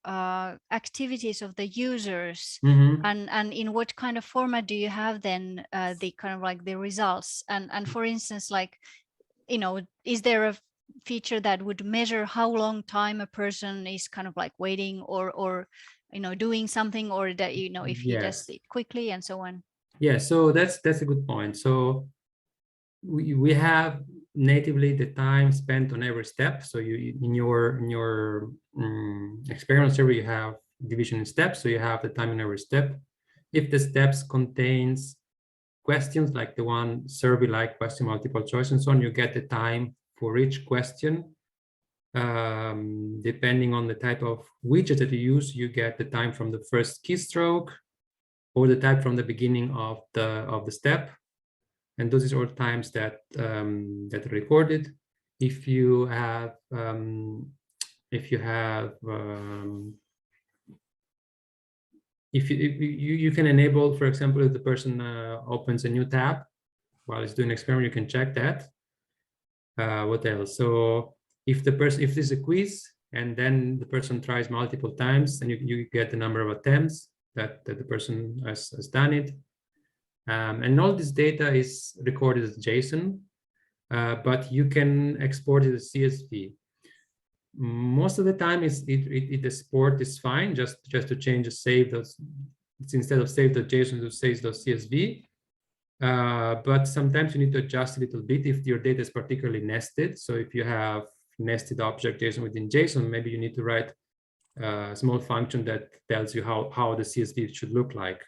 S4: activities of the users, and in what kind of format do you have then the kind of like the results, and for instance, like, is there a feature that would measure how long time a person is kind of like waiting or doing something, or that if he does it quickly and so on?
S2: Yeah, so that's a good point. So we have natively the time spent on every step. So you in your experiment server, you have division in steps, so you have the time in every step. If the steps contains questions like the one survey-like question, multiple choice and so on, you get the time for each question. Depending on the type of widget that you use, you get the time from the first keystroke or the time from the beginning of the step. And those are all times that that are recorded. If you can enable, for example, if the person opens a new tab while it's doing an experiment, you can check that. What else? So if there's a quiz and then the person tries multiple times, and you get the number of attempts that the person has done it. And all this data is recorded as JSON, but you can export it as CSV. Most of the time, the export is fine, just to change the save those. Instead of save.json to save.csv. But sometimes you need to adjust a little bit if your data is particularly nested. So if you have nested object JSON within JSON, maybe you need to write a small function that tells you how the CSV should look like.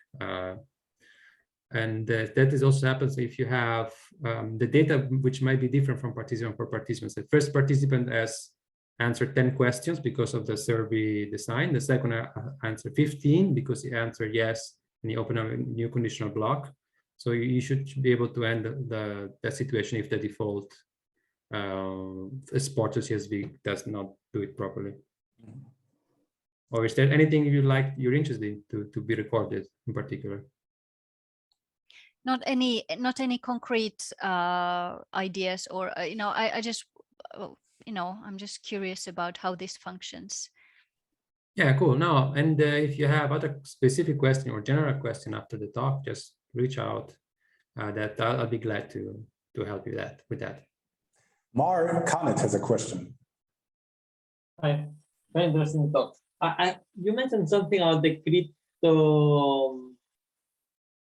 S2: And that is also happens if you have the data which might be different from participant for participants. The first participant has answered 10 questions because of the survey design. The second answered 15 because he answered yes and he opened a new conditional block. So you should be able to end the situation if the default Sport or CSV does not do it properly. Or is there anything you're interested in to be recorded in particular?
S4: Not any concrete ideas, or I just I'm just curious about how this functions.
S2: Yeah, cool. No, and if you have other specific question or general question after the talk, just reach out. That I'll be glad to help you with that.
S1: Mar Khanat has a question.
S6: Hi, very interesting talk. You mentioned something about the crypto,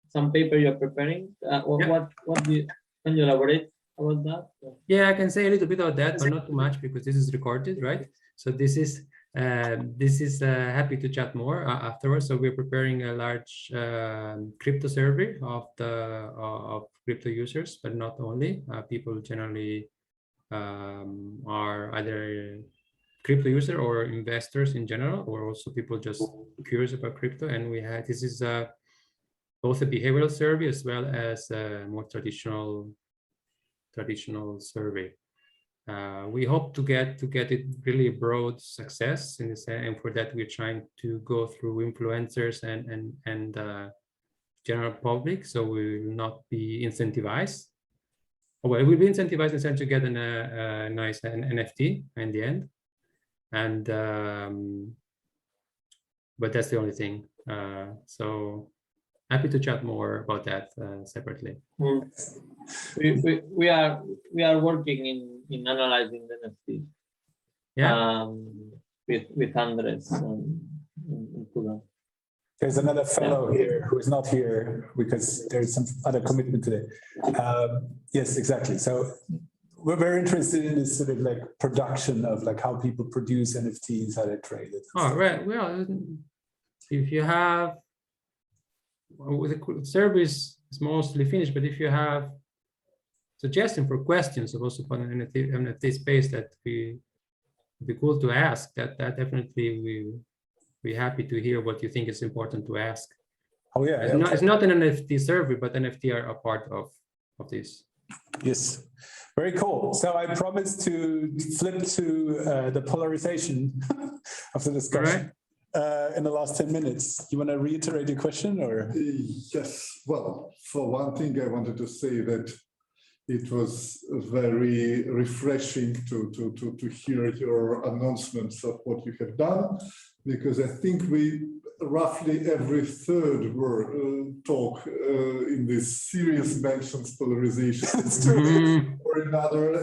S6: some paper you're preparing. What can you elaborate about that?
S2: Yeah, I can say a little bit about that, but not too much because this is recorded, right? So this is happy to chat more afterwards. So we're preparing a large crypto survey of crypto users, but not only. People generally are either crypto user or investors in general, or also people just curious about crypto. And this is both a behavioral survey as well as a more traditional survey. We hope to get it really broad success in this, and for that we're trying to go through influencers and general public. So we will not be incentivized. Well, we'll be incentivized in sense to get a nice NFT in the end, and but that's the only thing. So happy to chat more about that separately.
S6: We are working in analyzing the NFT.
S2: Yeah.
S6: With Andres in CUDAN.
S1: There's another fellow here who is not here because there's some other commitment today. Yes, exactly. So we're very interested in this sort of like production of like how people produce NFTs, how they trade it.
S2: Oh, right. Well, if you have, the service is mostly finished, but if you have suggestion for questions of also on an NFT space that would be cool to ask, that definitely we're happy to hear what you think is important to ask.
S1: Oh yeah,
S2: it's not an NFT survey, but NFT are a part of this. Yes,
S1: very cool. So I promise to flip to the polarization of the discussion in the last 10 minutes. You want to reiterate your question, or?
S3: Yes. Well, for one thing, I wanted to say that it was very refreshing to hear your announcements of what you have done, because I think we roughly every third word talk in this series mentions polarization or another,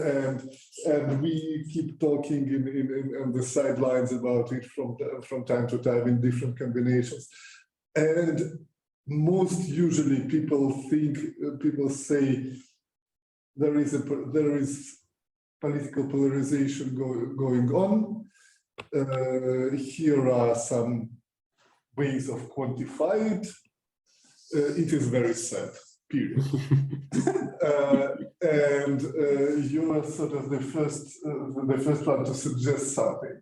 S3: and we keep talking in the sidelines about it from time to time in different combinations, and most usually people say there is political polarization going on. Here are some ways of quantifying it. It is very sad, period. And you are sort of the first one to suggest something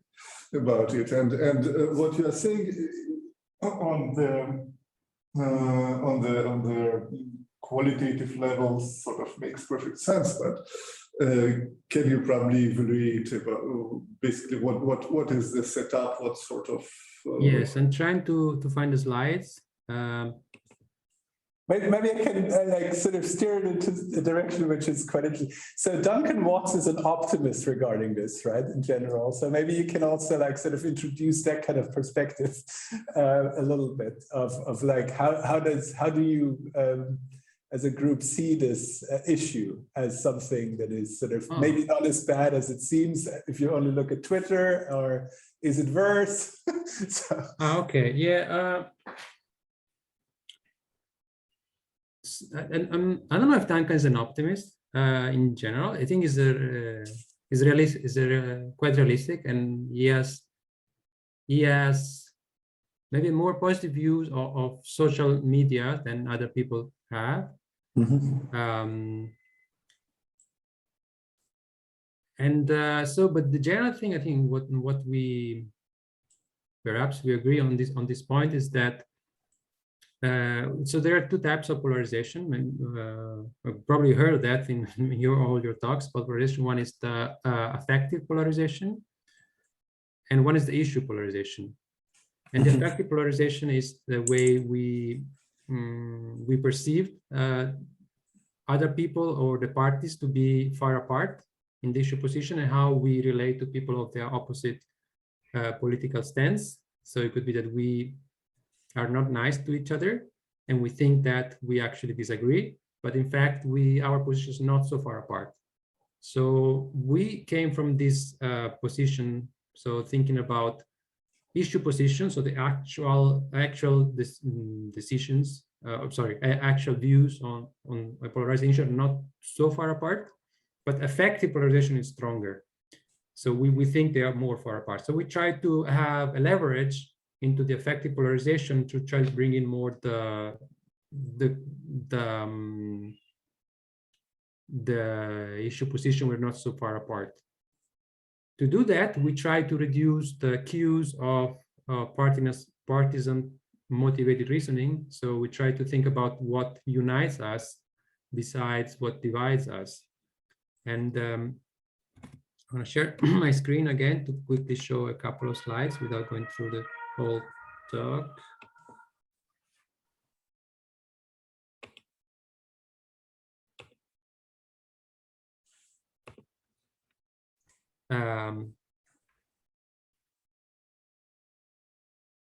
S3: about it. And what you are saying on the qualitative level sort of makes perfect sense, but can you probably evaluate about basically what is the setup, what sort of
S2: yes, I'm trying to find the slides.
S1: Maybe I can like sort of steer it into a direction which is quite interesting. So Duncan Watts is an optimist regarding this, right, in general. So maybe you can also like sort of introduce that kind of perspective a little bit of like how do you as a group see this issue as something that is sort of maybe not as bad as it seems if you only look at Twitter, or is it worse? So.
S2: Okay, yeah. And I don't know if Duncan is an optimist in general. I think he's quite realistic, and he has maybe more positive views of social media than other people have.
S1: Mhm.
S2: But the general thing, I think, what we perhaps we agree on this point is that so there are two types of polarization. I've probably heard that in all your talks. Polarization, one is the affective polarization, and one is the issue polarization. And the affective polarization is the way we perceive other people or the parties to be far apart in the issue position, and how we relate to people of their opposite political stance. So it could be that we are not nice to each other, and we think that we actually disagree, but in fact our position is not so far apart. So we came from this position, so thinking about issue position, so the actual decisions, actual views on a polarized issue are not so far apart, but affective polarization is stronger. So we think they are more far apart. So we try to have a leverage into the affective polarization to try to bring in more the issue position. We're not so far apart. To do that, we try to reduce the cues of partisan motivated reasoning. So we try to think about what unites us besides what divides us. And I'm going to share my screen again to quickly show a couple of slides without going through the whole talk.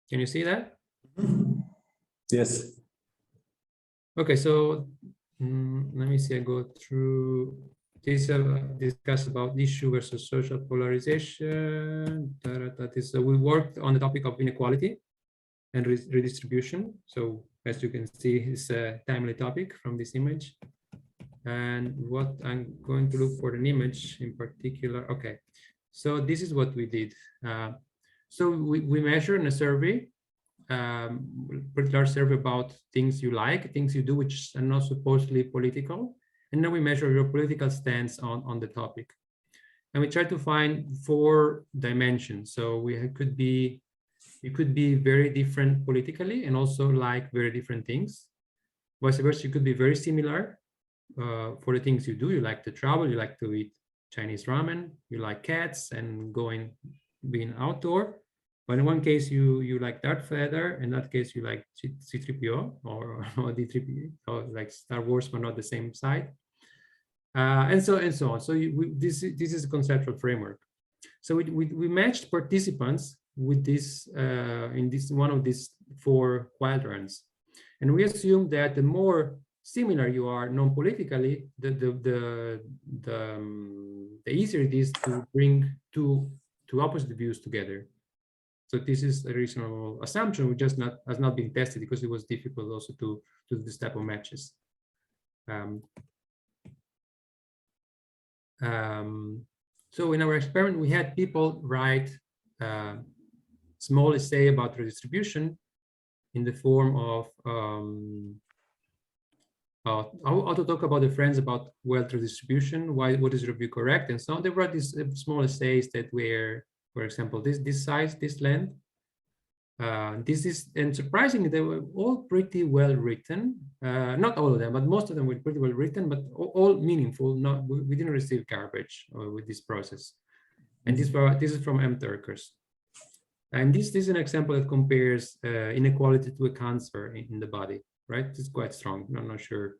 S2: Can you see that?
S1: Yes.
S2: Okay, so let me see. I go through this. Discuss about issue versus social polarization. So we worked on the topic of inequality and redistribution. So as you can see, it's a timely topic from this image. And what I'm going to look for an image in particular. Okay, so this is what we did. So we measured in a survey, pretty large survey about things you like, things you do which are not supposedly political, and then we measure your political stance on the topic. And we try to find 4 dimensions. So you could be very different politically and also like very different things. Vice versa, you could be very similar for the things you do. You like to travel, you like to eat Chinese ramen, you like cats and being outdoor. But in one case you like Darth Vader, in that case you like C-3PO or D-3PO, or like Star Wars, but not the same side, and so on. So this is a conceptual framework. So we matched participants with this in this one of these 4 quadrants, and we assume that the more similar you are non-politically, the easier it is to bring two opposite views together. So this is a reasonable assumption, which has not been tested because it was difficult also to do this type of matches. So in our experiment, we had people write small essay about redistribution in the form of how to talk about the friends about wealth redistribution, what is your view correct, and so on. They wrote these small essays that were, for example, this size, this length. And surprisingly, they were all pretty well written. Not all of them, but most of them were pretty well written, but all meaningful. We didn't receive garbage with this process. And this is from M. Turkers. And this is an example that compares inequality to a cancer in the body, right? It's quite strong. I'm not sure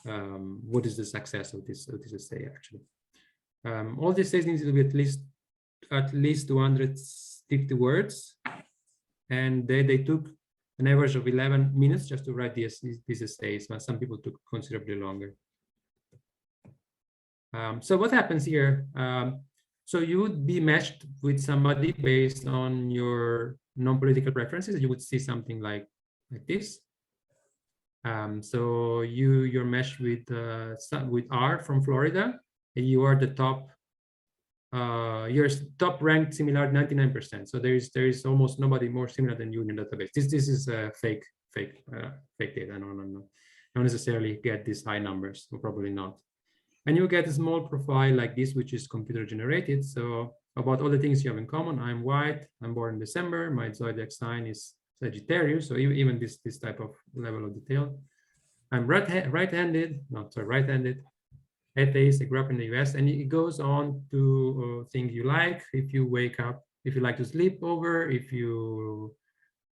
S2: what is the success of this essay actually. All the essays need to be at least 250 words. And they took an average of 11 minutes just to write these essays, but some people took considerably longer. So what happens here? So you would be matched with somebody based on your non-political preferences. You would see something like this. So you're matched with R from Florida, and you are the top. Your top ranked similar 99%. So there is almost nobody more similar than you in the database. This is fake data. No. don't necessarily get these high numbers, or probably not. And you get a small profile like this, which is computer generated. So about all the things you have in common. I'm white, I'm born in December, my zodiac sign is Sagittarius. So even this type of level of detail. I'm right-handed, atheist, I grew up in the US, and it goes on to things you like. If you wake up, if you like to sleep over,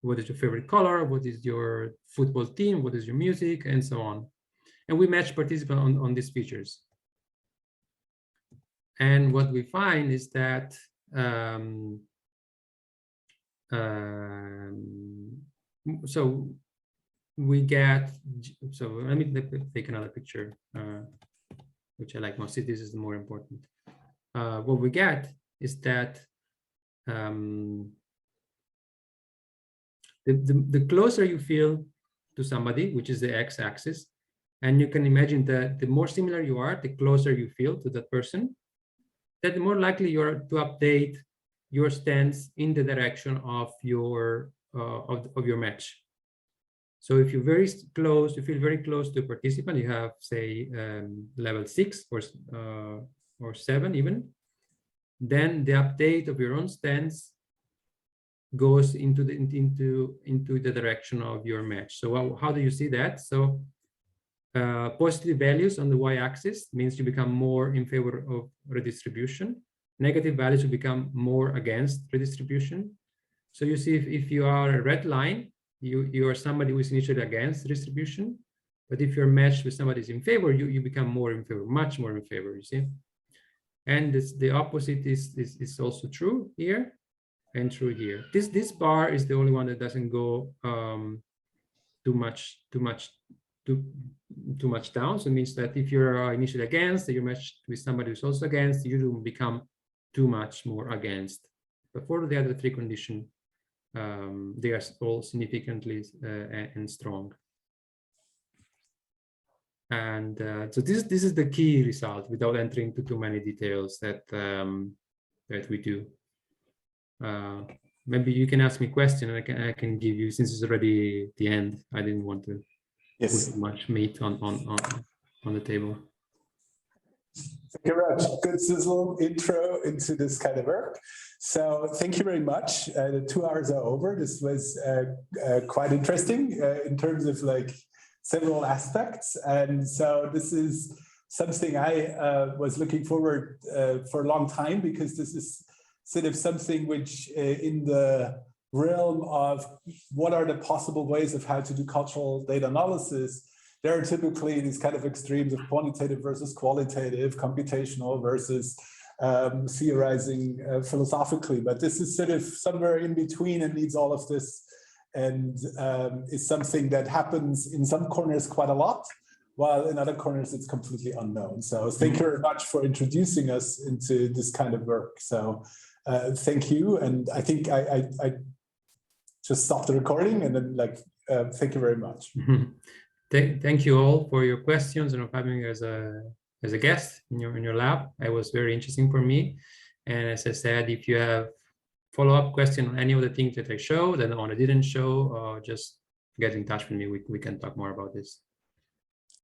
S2: what is your favorite color, what is your football team, what is your music, and so on. And we match participants on these features. And what we find is that so we get, so let me take another picture, which I like more. See, this is more important. What we get is that the closer you feel to somebody, which is the x-axis, and you can imagine that the more similar you are, the closer you feel to that person, that the more likely you are to update your stance in the direction of your match. So if you're very close, you feel very close to a participant, you have, say, level 6 or 7 even, then the update of your own stance goes into the direction of your match. So how do you see that? So positive values on the y-axis means you become more in favor of redistribution. Negative values will become more against redistribution. So you see, if you are a red line, you are somebody who is initially against redistribution. But if you're matched with somebody who's in favor, you become more in favor, much more in favor, you see. And the opposite is also true here and true here. This bar is the only one that doesn't go too much down. So it means that if you're initially against, you're matched with somebody who's also against, you will become too much more against. But for the other three conditions, they are all significantly and strong. And so this is the key result, without entering into too many details that we do. Maybe you can ask me a question, and I can give you, since it's already the end. I didn't want to put much meat on the table.
S1: Thank you very much. Good sizzle intro into this kind of work. So thank you very much. The 2 hours are over. This was quite interesting in terms of like several aspects. And so this is something I was looking forward for a long time, because this is sort of something which in the realm of what are the possible ways of how to do cultural data analysis, there are typically these kind of extremes of quantitative versus qualitative, computational versus theorizing philosophically. But this is sort of somewhere in between and needs all of this, and is something that happens in some corners quite a lot, while in other corners it's completely unknown. So thank you very much for introducing us into this kind of work. So thank you. And I think I just stopped the recording, and then thank you very much.
S2: Thank you all for your questions and for having me as a guest in your lab. It was very interesting for me. And as I said, if you have follow-up question on any of the things that I showed and on I didn't show, just get in touch with me. We can talk more about this.